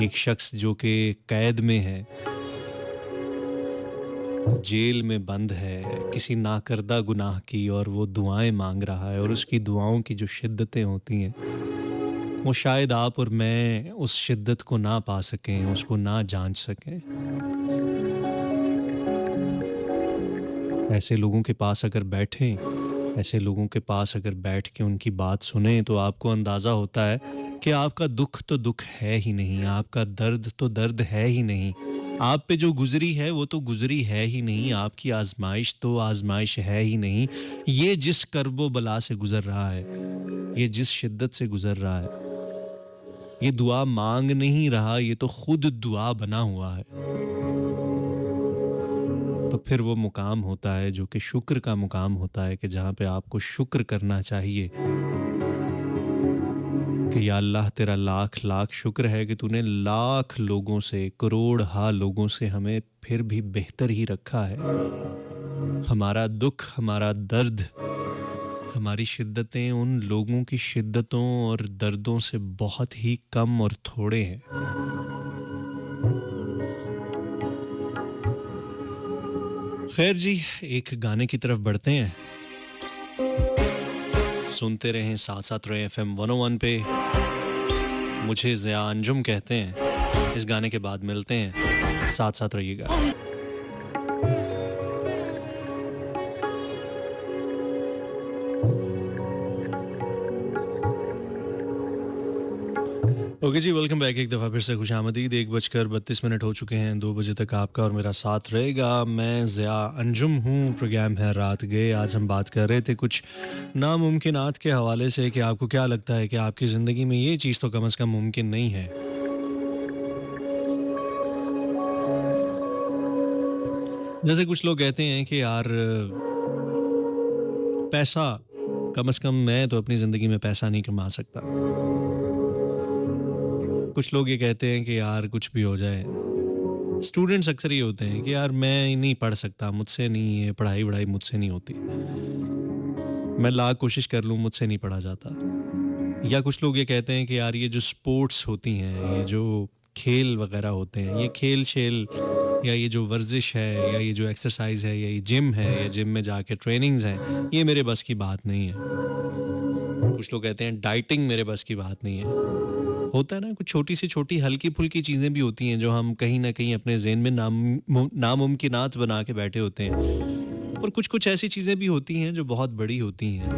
एक शख्स जो कि कैद में है, जेल में बंद है किसी नाकर्दा गुनाह की, और वो दुआएं मांग रहा है, और उसकी दुआओं की जो शिद्दतें होती हैं वो शायद आप और मैं उस शिद्दत को ना पा सकें, उसको ना जांच सकें। ऐसे लोगों के पास अगर बैठें, ऐसे लोगों के पास अगर बैठ के उनकी बात सुने तो आपको अंदाज़ा होता है कि आपका दुख तो दुख है ही नहीं, आपका दर्द तो दर्द है ही नहीं, आप पे जो गुजरी है वो तो गुजरी है ही नहीं, आपकी आजमाइश तो आजमाइश है ही नहीं। ये जिस कर्बो बला से गुजर रहा है, ये जिस शिद्दत से गुजर रहा है, ये दुआ मांग नहीं रहा, ये तो खुद दुआ बना हुआ है। तो फिर वो मुकाम होता है जो कि शुक्र का मुकाम होता है, कि जहाँ पे आपको शुक्र करना चाहिए कि या अल्लाह तेरा लाख लाख शुक्र है कि तूने लाख लोगों से, करोड़ हा लोगों से हमें फिर भी बेहतर ही रखा है। हमारा दुख, हमारा दर्द, हमारी शिद्दतें उन लोगों की शिद्दतों और दर्दों से बहुत ही कम और थोड़े हैं। खैर जी, एक गाने की तरफ बढ़ते हैं। सुनते रहें, साथ साथ रहें FM 101 पे। मुझे ज़िया अंजुम कहते हैं। इस गाने के बाद मिलते हैं, साथ साथ रहिएगा। ओके जी, वेलकम बैक। एक दफ़ा फिर से खुशामदीद। 1:32 हो चुके हैं। 2 बजे तक आपका और मेरा साथ रहेगा। मैं ज़िया अंजुम हूँ, प्रोग्राम है रात गए। आज हम बात कर रहे थे कुछ नामुमकिनात के हवाले से कि आपको क्या लगता है कि आपकी ज़िंदगी में ये चीज़ तो कम से कम मुमकिन नहीं है। जैसे कुछ लोग कहते हैं कि यार पैसा, कम से कम मैं तो अपनी ज़िंदगी में पैसा नहीं कमा सकता। कुछ लोग ये कहते हैं कि यार कुछ भी हो जाए, स्टूडेंट्स अक्सर ये होते हैं कि यार मैं नहीं पढ़ सकता, मुझसे नहीं, ये पढ़ाई वढ़ाई मुझसे नहीं होती, मैं लाख कोशिश कर लूँ मुझसे नहीं पढ़ा जाता। या कुछ लोग ये कहते हैं कि यार ये जो स्पोर्ट्स होती हैं, ये जो खेल वगैरह होते हैं, ये खेल शेल या ये जो वर्जिश है या ये जो एक्सरसाइज है या ये जिम है या जिम में जाके ट्रेनिंग्स हैं, ये मेरे बस की बात नहीं है। कुछ लोग कहते हैं डाइटिंग मेरे बस की बात नहीं है। होता है ना, कुछ छोटी से छोटी हल्की फुल्की चीज़ें भी होती हैं जो हम कहीं ना कहीं अपने ज़हन में नामुमकिनात बना के बैठे होते हैं, और कुछ कुछ ऐसी चीज़ें भी होती हैं जो बहुत बड़ी होती हैं।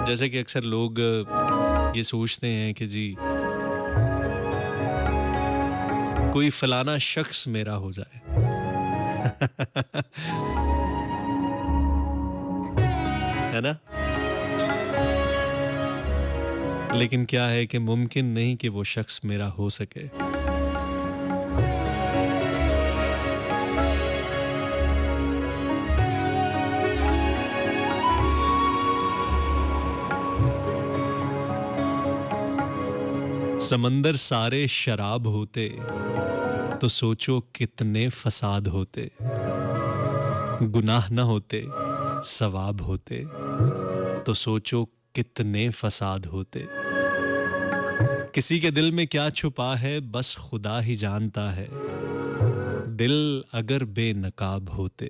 जैसे कि अक्सर लोग ये सोचते हैं कि जी कोई फलाना शख्स मेरा हो जाए है ना, लेकिन क्या है कि मुमकिन नहीं कि वो शख्स मेरा हो सके। समंदर सारे शराब होते तो सोचो कितने फसाद होते, गुनाह न होते सवाब होते तो सोचो कितने फसाद होते। किसी के दिल में क्या छुपा है बस खुदा ही जानता है, दिल अगर बेनकाब होते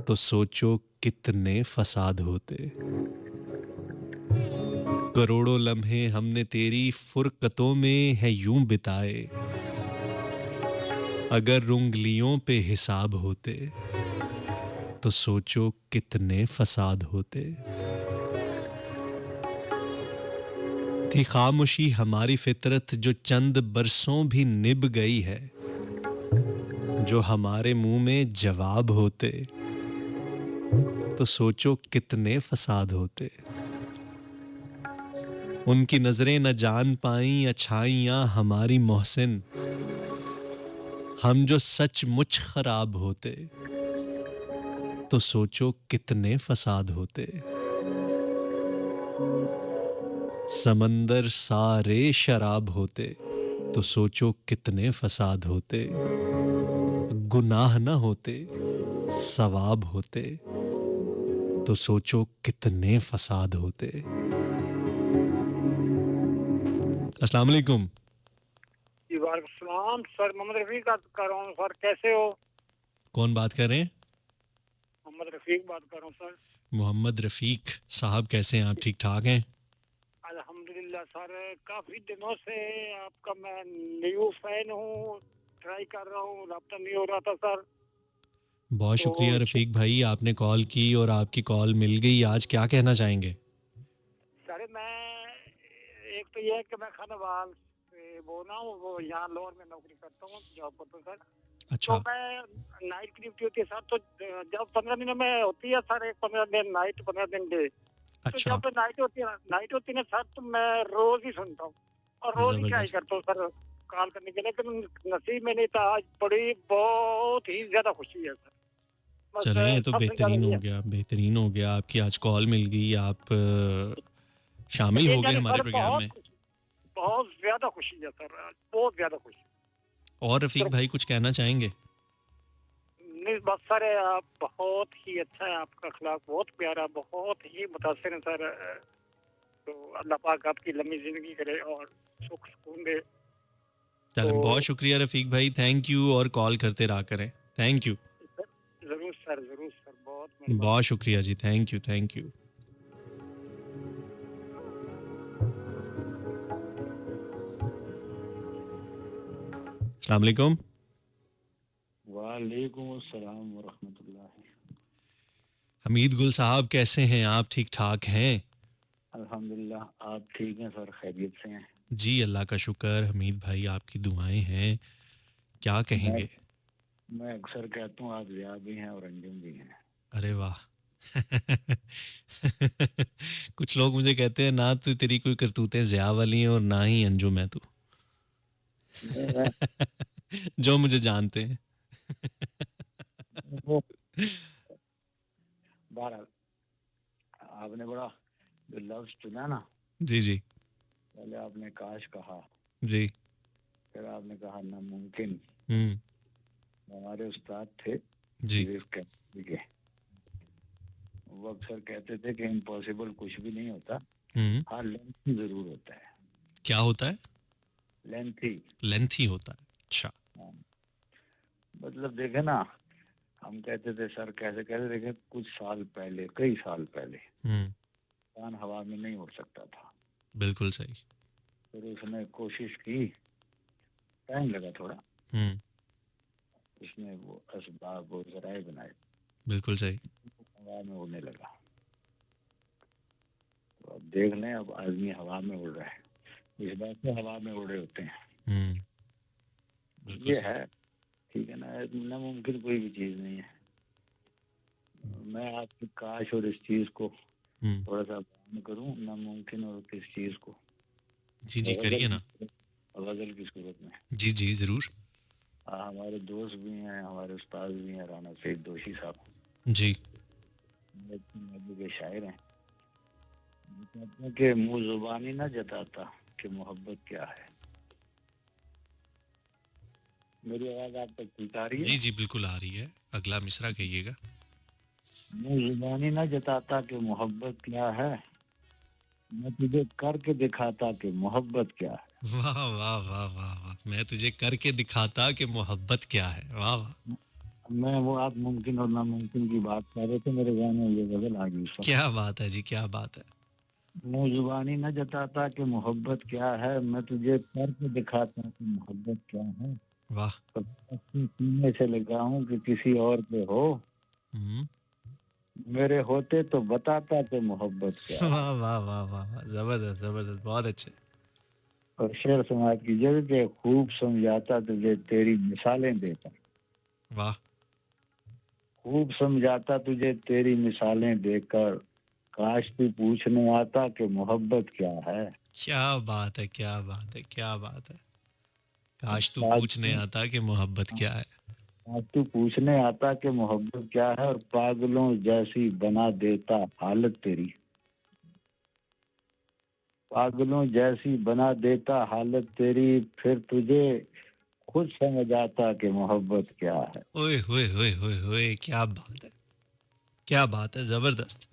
तो सोचो कितने फसाद होते। करोड़ों लम्हे हमने तेरी फुरकतों में है यूं बिताए, अगर उंगलियों पे हिसाब होते तो सोचो कितने फसाद होते। थी खामोशी हमारी फितरत जो चंद बरसों भी निभ गई है, जो हमारे मुंह में जवाब होते तो सोचो कितने फसाद होते। उनकी नजरें न जान पाई अच्छाइयां हमारी मोहसिन, हम जो सचमुच खराब होते तो सोचो कितने फसाद होते। समंदर सारे शराब होते तो सोचो कितने फसाद होते, गुनाह न होते सवाब होते तो सोचो कितने फसाद होते। अस्सलाम वालेकुम। जी वालेकुम सर, मोहम्मद रफीक बात कर रहा हूँ सर, कैसे हो? कौन बात कर रहे हैं? मोहम्मद रफीक बात कर रहा हूँ सर। मोहम्मद रफीक साहब, कैसे हैं आप? ठीक ठाक हैं? अल्हम्दुलिल्लाह सर, काफी दिनों से आपका मैं न्यू फैन हूँ, ट्राई कर रहा हूँ, राब्ता नहीं हो रहा था सर। बहुत शुक्रिया तो रफीक भाई, आपने कॉल की और आपकी कॉल मिल गई। आज क्या कहना चाहेंगे? सर मैं, एक तो ये है कि मैं खानावाल से वो ना हूँ, वो यहाँ लोअर में नौकरी करता हूँ, जॉब करता हूँ सर। अच्छा। तो मैं नाइट की ड्यूटी होती है सर, तो जब 15 दिनों में होती है सर, एक 15 दिन नाइट 15 दिन डे। तो अच्छा, जब नाइट होती है ना सर, तो मैं रोज ही सुनता हूँ और रोज ही ट्राई जबरदस्त। करता हूँ सर कॉल करने के लिए, लेकिन नसीब में नहीं था। आज बड़ी बहुत ही ज्यादा खुशी है सर। बस चलें, ये तो सबसे ज्यादा बेहतरीन ये हो है। गया, बेहतरीन हो गया। आपकी आज कॉल मिल गई, आप शामिल हो गए यानी हमारे सर प्रोग्राम में। बहुत ज्यादा खुशी है सर, आज बहुत ज्यादा खुशी। और रफीक भाई कुछ कहना चाहेंगे? नहीं बस सर, आप बहुत ही अच्छा है, आपका अखलाक बहुत प्यारा, बहुत ही मुतासिर है सर। तो अल्लाह पाक आपकी लंबी जिंदगी करे और सुख सुकून दे। चलें, बहुत तो शुक्रिया रफीक भाई, थैंक यू, और कॉल करते रहा करें। थैंक यू, जरूर सर, जरूर सर, बहुत मेहरबानी। बहुत शुक्रिया जी, थैंक यू, थैंक यू। अस्सलाम वालेकुम। वालेकुम अस्सलाम वरहमतुल्लाह। हमीद गुल साहब, कैसे हैं आप? ठीक ठाक हैं? अल्हम्दुलिल्लाह, आप ठीक हैं सर? खैरियत से हैं? जी अल्लाह का शुक्र। हमीद भाई, आपकी दुआएं हैं, क्या मैं कहेंगे? मैं अक्सर कहता हूँ आप ज़िया भी हैं और अंजुम भी हैं। अरे वाह। कुछ लोग मुझे कहते हैं ना तो तेरी कोई करतूतें ज़िया वाली हैं और ना ही अंजुम है तू। नहीं, मैं जो मुझे जानते हैं। वो बहरहाल, आपने बड़ा जो लफ्ज़ चुना ना, जी जी पहले आपने काश कहा, जी। फिर आपने कहा नामुमकिन। हम्म। हमारे उस्ताद थे जी। फिजिक्स के, वो अक्सर कहते थे कि इम्पॉसिबल कुछ भी नहीं होता, हाँ लेंथ जरूर होता है। क्या होता है? लेंथी। लेंथी होता है। अच्छा। हाँ, मतलब देखे ना, हम कहते थे सर कैसे कैसे, देखे कुछ साल पहले, कई साल पहले इंसान हवा में नहीं उड़ सकता था। बिल्कुल सही। फिर उसने कोशिश की, टाइम लगा थोड़ा, उसने वो असबाब वो जराए बनाए, बिल्कुल सही। हवा में उड़ने लगा। तो अब देख लें, अब आदमी हवा में उड़ रहा है, इस बात से हवा में उड़े होते हैं। बिल्कुल ये सही। है, ठीक है ना, नामुमकिन कोई भी चीज़ नहीं है। मैं आपकी काश और इस चीज़ को थोड़ा सा बयान करूं, नामुमकिन और किस चीज़ को। जी जी, करिए ना। गजल की सूरत में। जी जी, जरूर। हमारे दोस्त भी हैं, हमारे उस्ताद भी हैं, राना सईद दोषी साहब जी। नबी के शायर हैं। वो कहते हैं कि मुँह जुबानी ना जताता, कि मोहब्बत क्या है। मेरी आवाज आप तक ठीक आ रही है? जी जी बिल्कुल आ रही है, अगला मिसरा कहिएगा। मैं जुबानी न जताता कि मोहब्बत क्या है, मैं तुझे करके दिखाता कि मोहब्बत क्या है। वाह वाह वाह वाह वाह, मैं तुझे करके दिखाता कि मोहब्बत क्या है। वाह वाह, मैं वो आप मुमकिन और नामुमकिन की बात कर रहे थे, मेरे ध्यान में ये गजल आ गई उस वक्त। क्या बात है जी, क्या बात है। मुँह जुबानी न जताता कि मोहब्बत क्या है, मैं तुझे करके दिखाता कि मोहब्बत क्या है। वाह। तो अपने सीने से लगाऊं कि किसी और पे हो, हम्म। मेरे होते तो बताता कि मोहब्बत क्या है। वाह वाह वाह वाह वाह, जबरदस्त जबरदस्त, बहुत अच्छे। और शेर समाज की जगह के खूब समझाता तुझे तेरी मिसालें देकर, वाह, खूब समझाता तुझे तेरी मिसालें देकर, काश तू पूछने आता कि मोहब्बत क्या है। क्या बात है, क्या बात है, क्या बात है। काश तू काश पूछने तू आता कि मोहब्बत क्या है। काश तू पूछने आता कि मोहब्बत क्या है, और पागलों जैसी बना देता हालत तेरी, पागलों जैसी बना देता हालत तेरी, फिर तुझे खुद समझ आता कि मोहब्बत क्या है। ओए होए होए होए होए, क्या बात है, क्या बात है, जबरदस्त।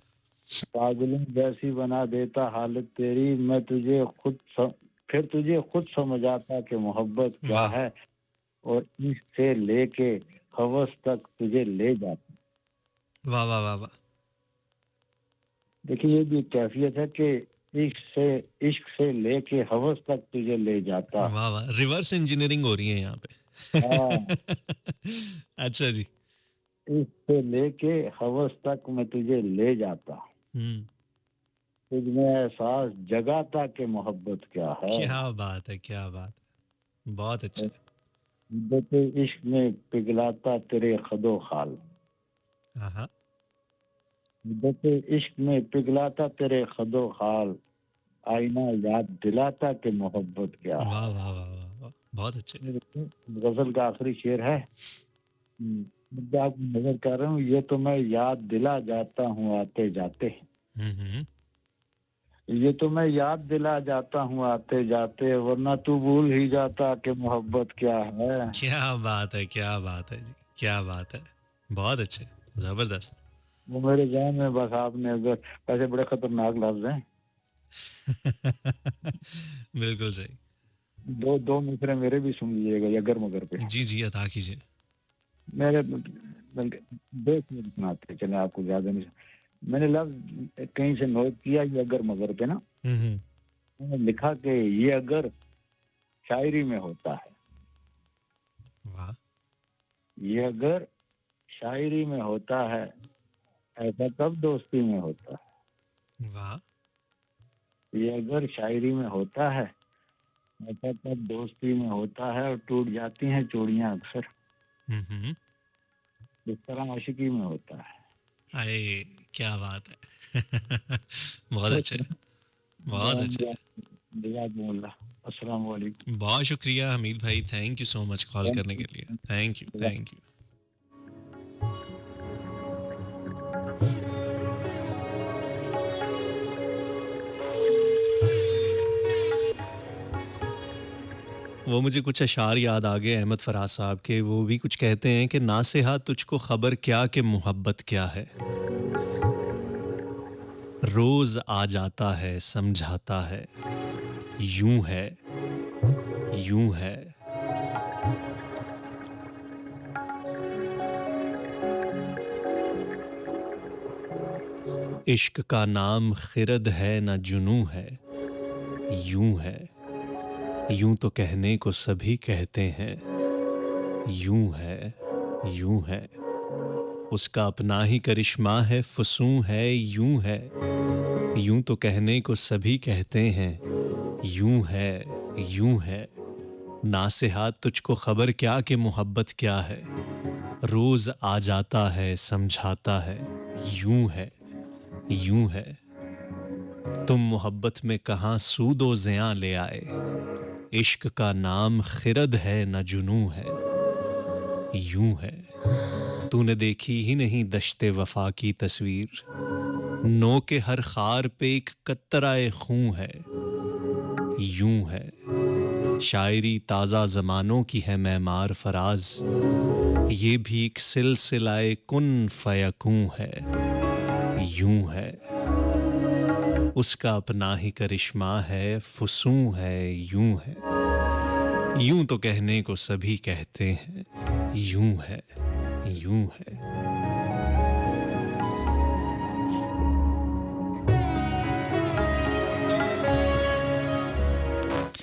पागलों जैसी बना देता हालत तेरी, फिर तुझे खुद समझ आता कि मोहब्बत क्या वाह है, और इश्क से लेके हवस तक तुझे ले जाता। वाह वाह वाह वाह। देखिए ये भी एक कैफियत है कि इश्क से लेके हवस तक तुझे ले जाता। वाह वाह, रिवर्स इंजीनियरिंग हो रही है यहाँ हाँ, पे। अच्छा जी। इश्क से लेके हवस तक मैं तुझे ले जाता, हम्म। तुझ में एहसास जगाता कि मोहब्बत क्या है। क्या बात है, क्या बात है, बहुत अच्छे। मुद्दत इश्क में पिघलाता तेरे खदो खाल, हाँ हाँ। मुद्दत इश्क में पिघलाता तेरे खदो खाल, आईना याद दिलाता कि मोहब्बत क्या वाह है। वाह वाह वाह वाह, बहुत अच्छे। ये देखिए, गजल का आखिरी शेर है। मैं आपको नजर कर रहा हूँ, ये तो मैं याद दिला जाता हूँ आते जाते, हम्म। ये तो मैं याद दिला जाता हूँ आते जाते, वरना तू भूल ही जाता कि मोहब्बत क्या है। क्या बात है, क्या बात है जी, क्या बात है, बहुत अच्छे, जबरदस्त। वो मेरे ध्यान में बस आपने अगर, ऐसे बड़े खतरनाक लफ्ज हैं। बिल्कुल सही। दो दो मिसरे मेरे भी सुन लीजिएगा यगर मगर पे। जी जी, अदा कीजिए। मेरे बल्कि दो मिनट सुनाते चले आपको, ज्यादा नहीं। मैंने लफ्ज कहीं से नोट किया ये अगर मगर पे ना, हम्म। मैंने लिखा कि ये अगर शायरी में होता है, वाह ये अगर शायरी में होता है, ऐसा कब दोस्ती में होता वाह। है। ये अगर शायरी में होता है, ऐसा कब दोस्ती में होता है, और टूट जाती हैं चूड़ियां अक्सर, हम्म। इस तरह आशिकी में होता है। आए, क्या बात है। बहुत अच्छे, बहुत अच्छे। जज़ाकुमुल्लाह। अस्सलाम वालेकुम। बहुत शुक्रिया हमीद भाई, thank you so much call thank करने के लिए, thank you you. Thank you. वो मुझे कुछ अशार याद आ गए अहमद फराज साहब के, वो भी कुछ कहते हैं कि नासेहा तुझको खबर क्या कि मोहब्बत क्या है, रोज आ जाता है समझाता है, यूं है यूं है। इश्क का नाम खिरद है ना जुनू है, यूं है यूं तो कहने को सभी कहते हैं, यूं है यूं है। उसका अपना ही करिश्मा है, फसूं है, यूं है यूं तो कहने को सभी कहते हैं, यूं है यूं है। नासेहात तुझको खबर क्या कि मोहब्बत क्या है, रोज आ जाता है समझाता है, यूं है यूं है। तुम मोहब्बत में कहाँ सूदो ज़ियां ले आए, इश्क का नाम खिरद है न जुनू है, यूं है। तूने देखी ही नहीं दश्ते वफा की तस्वीर, नो के हर खार पे एक कतराए खूं है, यूं है। शायरी ताज़ा ज़मानों की है मैमार फराज, ये भी एक सिलसिलाए कुन फयकूं है। यूं है, उसका अपना ही करिश्मा है, फुसूं है। यूं है, यूं तो कहने को सभी कहते हैं, यूं है, यूं है।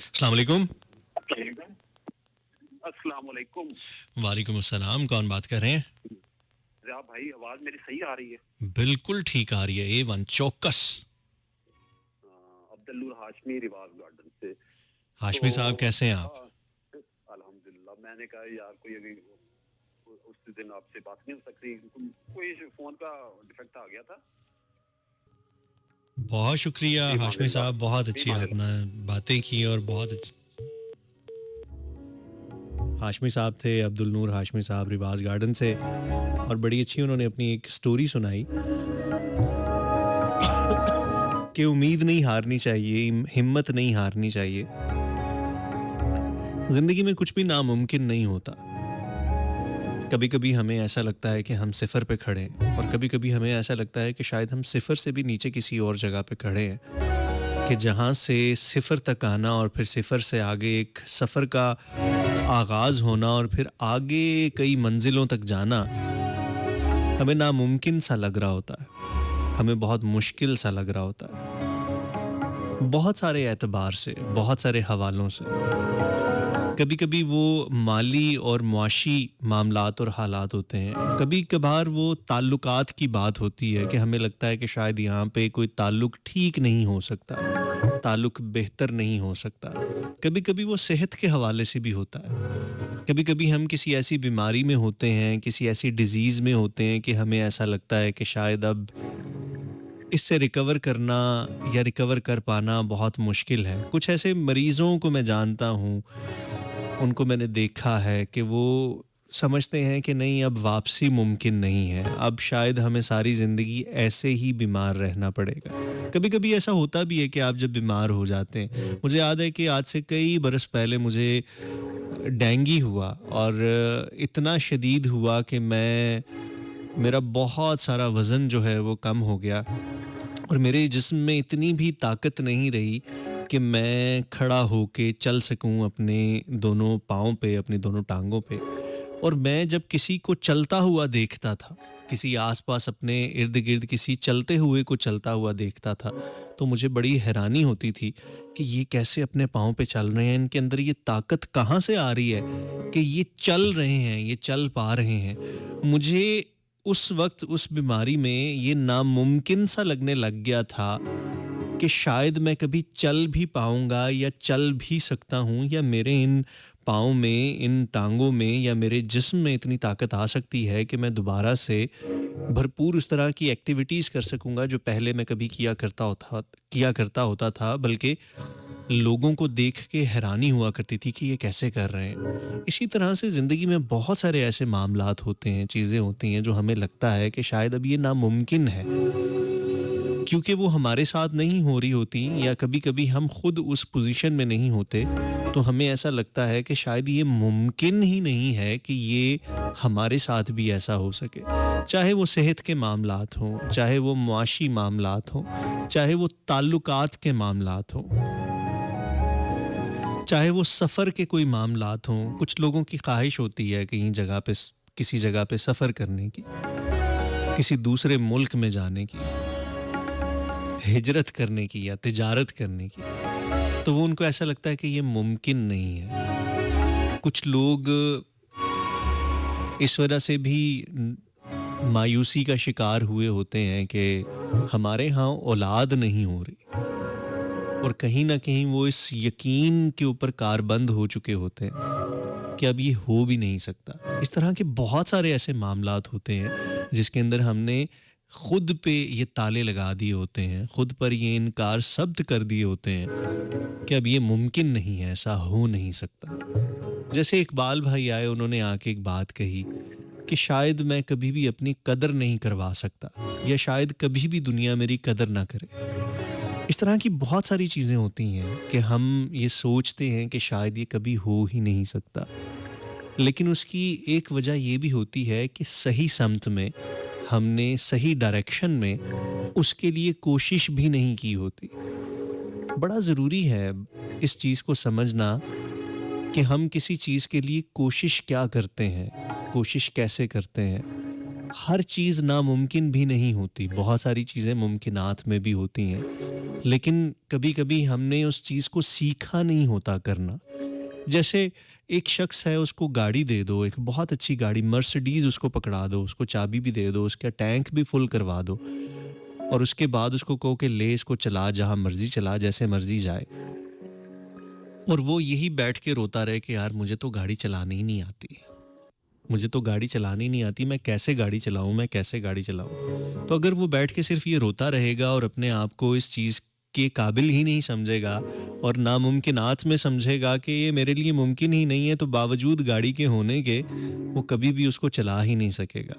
अस्सलाम वालेकुम। अस्सलाम वालेकुम। वालेकुम अस्सलाम। कौन बात कर रहे हैं? रिया भाई, आवाज मेरी सही आ रही है? बिल्कुल ठीक आ रही है, A1 चौकस। अब्दुल नूर हाशमी, रिवाज गार्डन से। हाशमी साहब कैसे हैं आप? अल्हम्दुलिल्लाह। मैंने कहा यार कोई अभी उस दिन आपसे बात नहीं हो सकती, कोई फोन का डिफेक्ट आ गया था। बहुत शुक्रिया हाशमी साहब, बहुत अच्छी आपने बातें की और बहुत अच्छी। हाशमी साहब थे अब्दुल नूर हाशमी साहब रिवाज गार्डन से, और बड़ी अच्छी उन्होंने अपनी एक स्टोरी सुनाई कि उम्मीद नहीं हारनी चाहिए, हिम्मत नहीं हारनी चाहिए। जिंदगी में कुछ भी नामुमकिन नहीं होता। कभी कभी हमें ऐसा लगता है कि हम सिफर पे खड़े हैं, और कभी कभी हमें ऐसा लगता है कि शायद हम सिफर से भी नीचे किसी और जगह पे खड़े हैं, कि जहाँ से सिफर तक आना और फिर सिफर से आगे एक सफ़र का आगाज़ होना और फिर आगे कई मंजिलों तक जाना हमें नामुमकिन सा लग रहा होता है, हमें बहुत मुश्किल सा लग रहा होता है, बहुत सारे एतबार से, बहुत सारे हवालों से। कभी कभी वो माली और मुआशी मामलात और हालात होते हैं, कभी कभार वो ताल्लुकात की बात होती है कि हमें लगता है कि शायद यहाँ पे कोई ताल्लुक ठीक नहीं हो सकता, ताल्लुक बेहतर नहीं हो सकता। कभी कभी वो सेहत के हवाले से भी होता है। कभी कभी हम किसी ऐसी बीमारी में होते हैं, किसी ऐसी डिजीज़ में होते हैं कि हमें ऐसा लगता है कि शायद अब इससे रिकवर करना या रिकवर कर पाना बहुत मुश्किल है। कुछ ऐसे मरीज़ों को मैं जानता हूँ, उनको मैंने देखा है कि वो समझते हैं कि नहीं, अब वापसी मुमकिन नहीं है, अब शायद हमें सारी ज़िंदगी ऐसे ही बीमार रहना पड़ेगा। कभी कभी ऐसा होता भी है कि आप जब बीमार हो जाते हैं, मुझे याद है कि आज से कई बरस पहले मुझे डेंगू हुआ, और इतना शदीद हुआ कि मेरा बहुत सारा वज़न जो है वो कम हो गया, और मेरे जिस्म में इतनी भी ताकत नहीं रही कि मैं खड़ा होके चल सकूं अपने दोनों पाँव पे, अपनी दोनों टांगों पे। और मैं जब किसी को चलता हुआ देखता था, किसी आसपास अपने इर्द गिर्द किसी चलते हुए को चलता हुआ देखता था, तो मुझे बड़ी हैरानी होती थी कि ये कैसे अपने पाँव पे चल रहे हैं, इनके अंदर ये ताकत कहाँ से आ रही है कि ये चल रहे हैं, ये चल पा रहे हैं। मुझे उस वक्त उस बीमारी में ये नामुमकिन सा लगने लग गया था कि शायद मैं कभी चल भी पाऊंगा या चल भी सकता हूं, या मेरे इन पाँव में, इन टांगों में या मेरे जिस्म में इतनी ताकत आ सकती है कि मैं दोबारा से भरपूर उस तरह की एक्टिविटीज़ कर सकूंगा जो पहले मैं कभी किया करता होता था, बल्कि लोगों को देख के हैरानी हुआ करती थी कि ये कैसे कर रहे हैं। इसी तरह से ज़िंदगी में बहुत सारे ऐसे मामलात होते हैं, चीज़ें होती हैं जो हमें लगता है कि शायद अब ये नामुमकिन है, क्योंकि वो हमारे साथ नहीं हो रही होती, या कभी कभी हम खुद उस पोजीशन में नहीं होते, तो हमें ऐसा लगता है कि शायद ये मुमकिन ही नहीं है कि ये हमारे साथ भी ऐसा हो सके। चाहे वो सेहत के मामलात हों, चाहे वो मुआशी मामलात हों, चाहे वो ताल्लुकात के मामलात हों, चाहे वो सफ़र के कोई मामलात हों। कुछ लोगों की ख्वाहिश होती है कहीं जगह पे, किसी जगह पे सफ़र करने की, किसी दूसरे मुल्क में जाने की, हिजरत करने की या तिजारत करने की, तो वो उनको ऐसा लगता है कि ये मुमकिन नहीं है। कुछ लोग इस वजह से भी मायूसी का शिकार हुए होते हैं कि हमारे यहाँ औलाद नहीं हो रही, और कहीं ना कहीं वो इस यकीन के ऊपर कारबंद हो चुके होते हैं कि अब ये हो भी नहीं सकता। इस तरह के बहुत सारे ऐसे मामलात होते हैं जिसके अंदर हमने खुद पे ये ताले लगा दिए होते हैं, खुद पर ये इनकार शब्द कर दिए होते हैं कि अब ये मुमकिन नहीं है, ऐसा हो नहीं सकता। जैसे इकबाल भाई आए, उन्होंने आके एक बात कही कि शायद मैं कभी भी अपनी कदर नहीं करवा सकता, या शायद कभी भी दुनिया मेरी कदर ना करे। इस तरह की बहुत सारी चीज़ें होती हैं कि हम ये सोचते हैं कि शायद ये कभी हो ही नहीं सकता। लेकिन उसकी एक वजह ये भी होती है कि सही समत में हमने सही डायरेक्शन में उसके लिए कोशिश भी नहीं की होती। बड़ा ज़रूरी है इस चीज़ को समझना कि हम किसी चीज़ के लिए कोशिश क्या करते हैं, कोशिश कैसे करते हैं। हर चीज़ नामुमकिन भी नहीं होती, बहुत सारी चीज़ें मुमकिनात में भी होती हैं, लेकिन कभी-कभी हमने उस चीज़ को सीखा नहीं होता करना। जैसे एक शख्स है, उसको गाड़ी दे दो, एक बहुत अच्छी गाड़ी मर्सिडीज़ उसको पकड़ा दो, उसको चाबी भी दे दो, उसका टैंक भी फुल करवा दो और उसके बाद उसको कहो कि ले इसको चला, जहाँ मर्ज़ी चला, जैसे मर्ज़ी जाए। और वो यही बैठ के रोता रहे कि यार मुझे तो गाड़ी चलानी ही नहीं आती। मुझे तो गाड़ी चलानी नहीं आती, मैं कैसे गाड़ी चलाऊँ, मैं कैसे गाड़ी चलाऊँ? तो अगर वो बैठ के सिर्फ़ ये रोता रहेगा और अपने आप को इस चीज़ के काबिल ही नहीं समझेगा और नामुमकिनात में समझेगा कि ये मेरे लिए मुमकिन ही नहीं है, तो बावजूद गाड़ी के होने के वो कभी भी उसको चला ही नहीं सकेगा।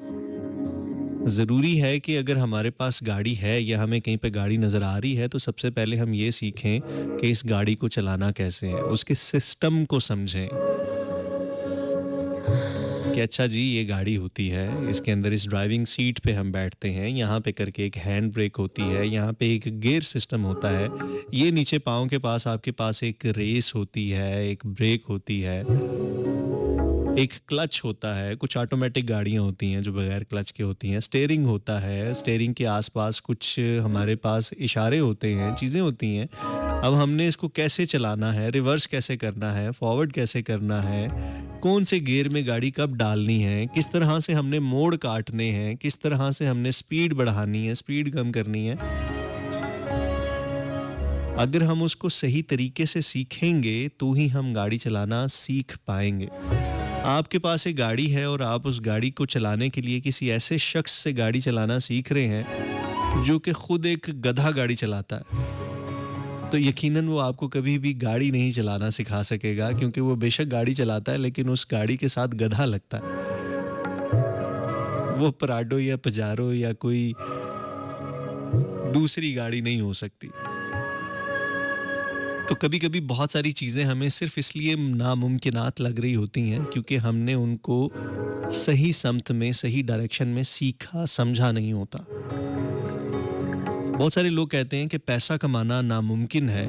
ज़रूरी है कि अगर हमारे पास गाड़ी है या हमें कहीं पे गाड़ी नज़र आ रही है, तो सबसे पहले हम ये सीखें कि इस गाड़ी को चलाना कैसे है, उसके सिस्टम को समझें। कि अच्छा जी ये गाड़ी होती है, इसके अंदर इस ड्राइविंग सीट पे हम बैठते हैं, यहाँ पे करके एक हैंड ब्रेक होती है, यहाँ पे एक गियर सिस्टम होता है, ये नीचे पाँव के पास आपके पास एक रेस होती है, एक ब्रेक होती है, एक क्लच होता है, कुछ ऑटोमेटिक गाड़ियाँ होती हैं जो बगैर क्लच के होती हैं, स्टीयरिंग होता है, स्टीयरिंग के आसपास कुछ हमारे पास इशारे होते हैं, चीज़ें होती हैं। अब हमने इसको कैसे चलाना है, रिवर्स कैसे करना है, फॉरवर्ड कैसे करना है, कौन से गियर में गाड़ी कब डालनी है, किस तरह से हमने मोड़ काटने हैं, किस तरह से हमने स्पीड बढ़ानी है, स्पीड कम करनी है। अगर हम उसको सही तरीके से सीखेंगे तो ही हम गाड़ी चलाना सीख पाएंगे। आपके पास एक गाड़ी है और आप उस गाड़ी को चलाने के लिए किसी ऐसे शख्स से गाड़ी चलाना सीख रहे हैं जो कि खुद एक गधा गाड़ी चलाता है, तो यकीनन वो आपको कभी भी गाड़ी नहीं चलाना सिखा सकेगा, क्योंकि वो बेशक गाड़ी चलाता है लेकिन उस गाड़ी के साथ गधा लगता है। वो पराडो या पजारो या कोई दूसरी गाड़ी नहीं हो सकती। तो कभी-कभी बहुत सारी चीज़ें हमें सिर्फ इसलिए नामुमकिनात लग रही होती हैं क्योंकि हमने उनको सही समत में, सही डायरेक्शन में सीखा, समझा नहीं होता। बहुत सारे लोग कहते हैं कि पैसा कमाना नामुमकिन है,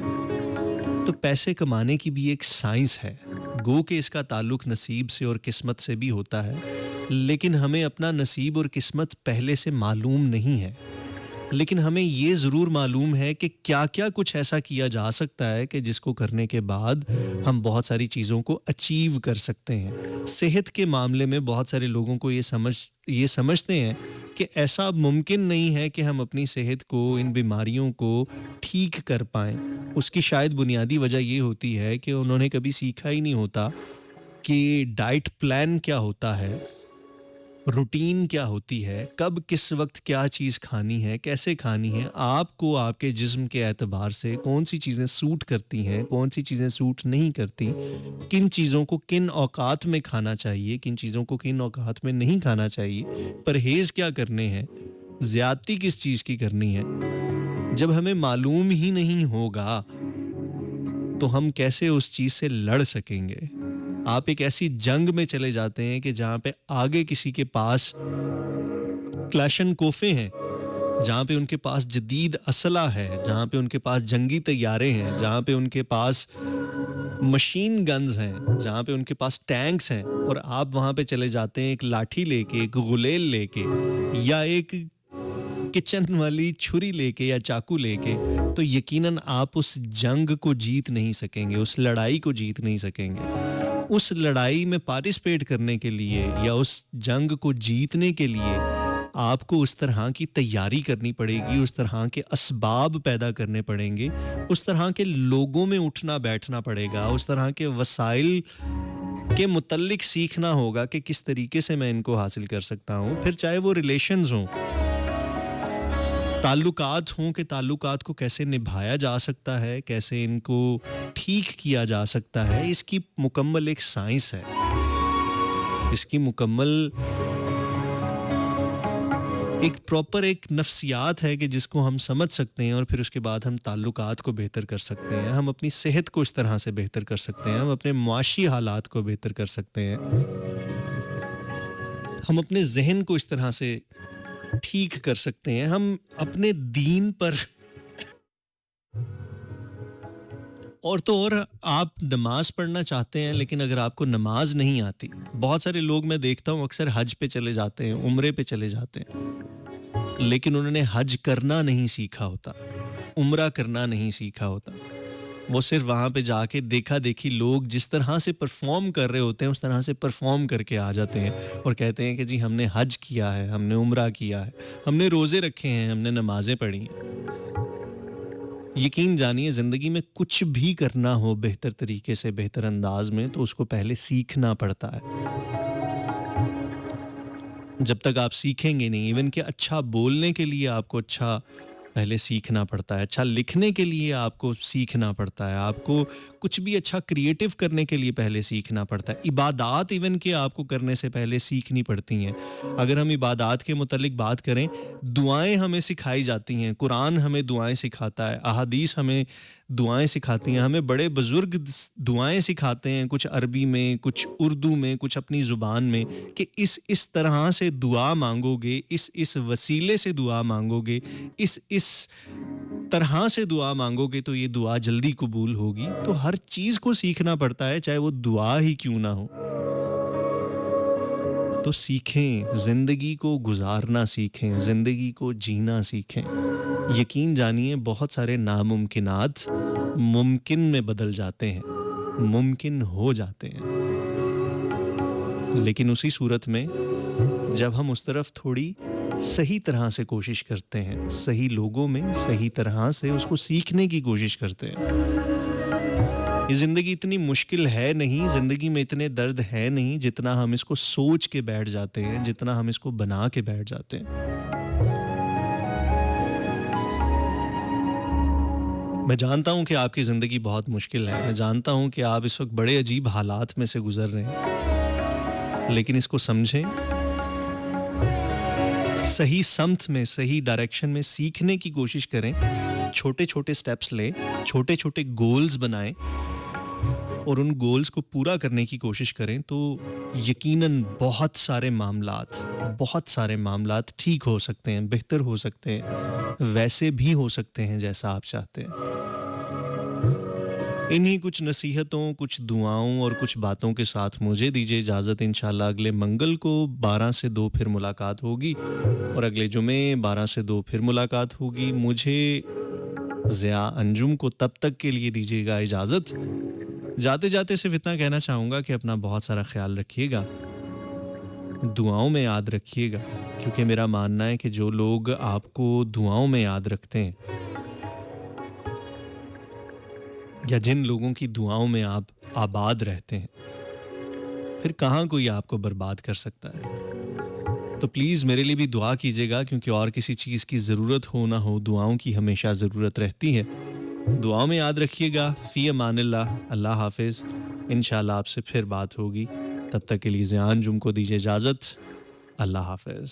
तो पैसे कमाने की भी एक साइंस है। गो कि इसका ताल्लुक नसीब से और किस्मत से भी होता है, लेकिन हमें अपना नसीब और किस्मत पहले से मालूम नहीं है। लेकिन हमें ये ज़रूर मालूम है कि क्या-क्या कुछ ऐसा किया जा सकता है कि जिसको करने के बाद हम बहुत सारी चीज़ों को अचीव कर सकते हैं। सेहत के मामले में बहुत सारे लोगों को ये समझते हैं कि ऐसा मुमकिन नहीं है कि हम अपनी सेहत को, इन बीमारियों को ठीक कर पाएँ। उसकी शायद बुनियादी वजह ये होती है कि उन्होंने कभी सीखा ही नहीं होता कि डाइट प्लान क्या होता है, रूटीन क्या होती है, कब किस वक्त क्या चीज़ खानी है, कैसे खानी है, आपको आपके जिस्म के एतबार से कौन सी चीज़ें सूट करती हैं, कौन सी चीज़ें सूट नहीं करती, किन चीज़ों को किन औकात में खाना चाहिए, किन चीज़ों को किन औकात में नहीं खाना चाहिए, परहेज़ क्या करने हैं, ज़्यादती किस चीज़ की करनी है। जब हमें मालूम ही नहीं होगा तो हम कैसे उस चीज़ से लड़ सकेंगे। आप एक ऐसी जंग में चले जाते हैं कि जहाँ पे आगे किसी के पास क्लैशनकोफे हैं, जहाँ पे उनके पास जदीद असला है, जहाँ पे उनके पास जंगी तैयारे हैं, जहाँ पे उनके पास मशीन गन्स हैं, जहाँ पे उनके पास टैंक्स हैं, और आप वहाँ पे चले जाते हैं एक लाठी लेके, एक गुलेल लेके या एक किचन वाली छुरी लेके या चाकू लेके, तो यकीनन आप उस जंग को जीत नहीं सकेंगे, उस लड़ाई को जीत नहीं सकेंगे। उस लड़ाई में पार्टिसिपेट करने के लिए या उस जंग को जीतने के लिए आपको उस तरह की तैयारी करनी पड़ेगी, उस तरह के असबाब पैदा करने पड़ेंगे, उस तरह के लोगों में उठना बैठना पड़ेगा, उस तरह के वसाइल के मुतल्लिक सीखना होगा कि किस तरीके से मैं इनको हासिल कर सकता हूँ। फिर चाहे वो रिलेशंस हों, ताल्लुकात हों, कि ताल्लुकात को कैसे निभाया जा सकता है, कैसे इनको ठीक किया जा सकता है, इसकी मुकम्मल एक साइंस है। इसकी मुकम्मल एक प्रॉपर एक नफ्सियात है कि जिसको हम समझ सकते हैं और फिर उसके बाद हम ताल्लुकात को बेहतर कर सकते हैं, हम अपनी सेहत को इस तरह से बेहतर कर सकते हैं, हम अपने मुआशी हालात को बेहतर कर सकते हैं, हम अपने जहन को इस तरह से ठीक कर सकते हैं, हम अपने दीन पर और तो और आप नमाज पढ़ना चाहते हैं लेकिन अगर आपको नमाज नहीं आती, बहुत सारे लोग मैं देखता हूँ अक्सर हज पे चले जाते हैं, उम्रे पे चले जाते हैं, लेकिन उन्होंने हज करना नहीं सीखा होता, उम्रा करना नहीं सीखा होता। वो सिर्फ वहाँ पे जाके देखा देखी लोग जिस तरह से परफॉर्म कर रहे होते हैं उस तरह से परफॉर्म करके आ जाते हैं और कहते हैं कि जी हमने हज किया है, हमने उम्रा किया है, हमने रोज़े रखे हैं, हमने नमाजें पढ़ी हैं। यकीन जानिए ज़िंदगी में कुछ भी करना हो बेहतर तरीके से, बेहतर अंदाज में, तो उसको पहले सीखना पड़ता है। जब तक आप सीखेंगे नहीं, इवन कि अच्छा बोलने के लिए आपको अच्छा पहले सीखना पड़ता है, अच्छा लिखने के लिए आपको सीखना पड़ता है, आपको कुछ भी अच्छा क्रिएटिव करने के लिए पहले सीखना पड़ता है, इबादात इवन कि आपको करने से पहले सीखनी पड़ती हैं। अगर हम इबादात के मुतालिक बात करें, दुआएं हमें सिखाई जाती हैं, कुरान हमें दुआएं सिखाता है, अहादीस हमें दुआएं सिखाती हैं, हमें बड़े बुजुर्ग दुआएं सिखाते हैं, कुछ अरबी में, कुछ उर्दू में, कुछ अपनी ज़ुबान में, कि इस तरह से दुआ मांगोगे, इस वसीले से दुआ मांगोगे, इस तरह से दुआ मांगोगे तो ये दुआ जल्दी कबूल होगी। तो हर चीज़ को सीखना पड़ता है, चाहे वो दुआ ही क्यों ना हो। तो सीखें, ज़िंदगी को गुजारना सीखें, ज़िंदगी को जीना सीखें। यकीन जानिए बहुत सारे नामुमकिनात मुमकिन में बदल जाते हैं, मुमकिन हो जाते हैं, लेकिन उसी सूरत में जब हम उस तरफ थोड़ी सही तरह से कोशिश करते हैं, सही लोगों में सही तरह से उसको सीखने की कोशिश करते हैं। ये ज़िंदगी इतनी मुश्किल है नहीं, ज़िंदगी में इतने दर्द है नहीं जितना हम इसको सोच के बैठ जाते हैं, जितना हम इसको बना के बैठ जाते हैं। मैं जानता हूं कि आपकी ज़िंदगी बहुत मुश्किल है, मैं जानता हूं कि आप इस वक्त बड़े अजीब हालात में से गुजर रहे हैं, लेकिन इसको समझें, सही समत में, सही डायरेक्शन में सीखने की कोशिश करें, छोटे छोटे स्टेप्स लें, छोटे छोटे गोल्स बनाएं और उन गोल्स को पूरा करने की कोशिश करें, तो यकीनन बहुत सारे मामलात ठीक हो सकते हैं, बेहतर हो सकते हैं, वैसे भी हो सकते हैं जैसा आप चाहते हैं। इन्हीं कुछ नसीहतों, कुछ दुआओं और कुछ बातों के साथ मुझे दीजिए इजाज़त। इंशाल्लाह अगले मंगल को 12 से 2 फिर मुलाकात होगी और अगले जुमे 12 से 2 फिर मुलाकात होगी। मुझे ज़िया अंजुम को तब तक के लिए दीजिएगा इजाज़त। जाते जाते सिर्फ इतना कहना चाहूँगा कि अपना बहुत सारा ख्याल रखिएगा, दुआओं में याद रखिएगा, क्योंकि मेरा मानना है कि जो लोग आपको दुआओं में याद रखते हैं या जिन लोगों की दुआओं में आप आबाद रहते हैं, फिर कहाँ कोई आपको बर्बाद कर सकता है। तो प्लीज़ मेरे लिए भी दुआ कीजिएगा, क्योंकि और किसी चीज़ की ज़रूरत हो ना हो, दुआओं की हमेशा ज़रूरत रहती है। दुआओं में याद रखिएगा। फ़ी अमानिल्लाह, अल्लाह हाफ़िज़। इंशाल्लाह आपसे फिर बात होगी, तब तक के लिए ज़िया अंजुम को दीजिए इजाज़त। अल्लाह हाफ़िज़।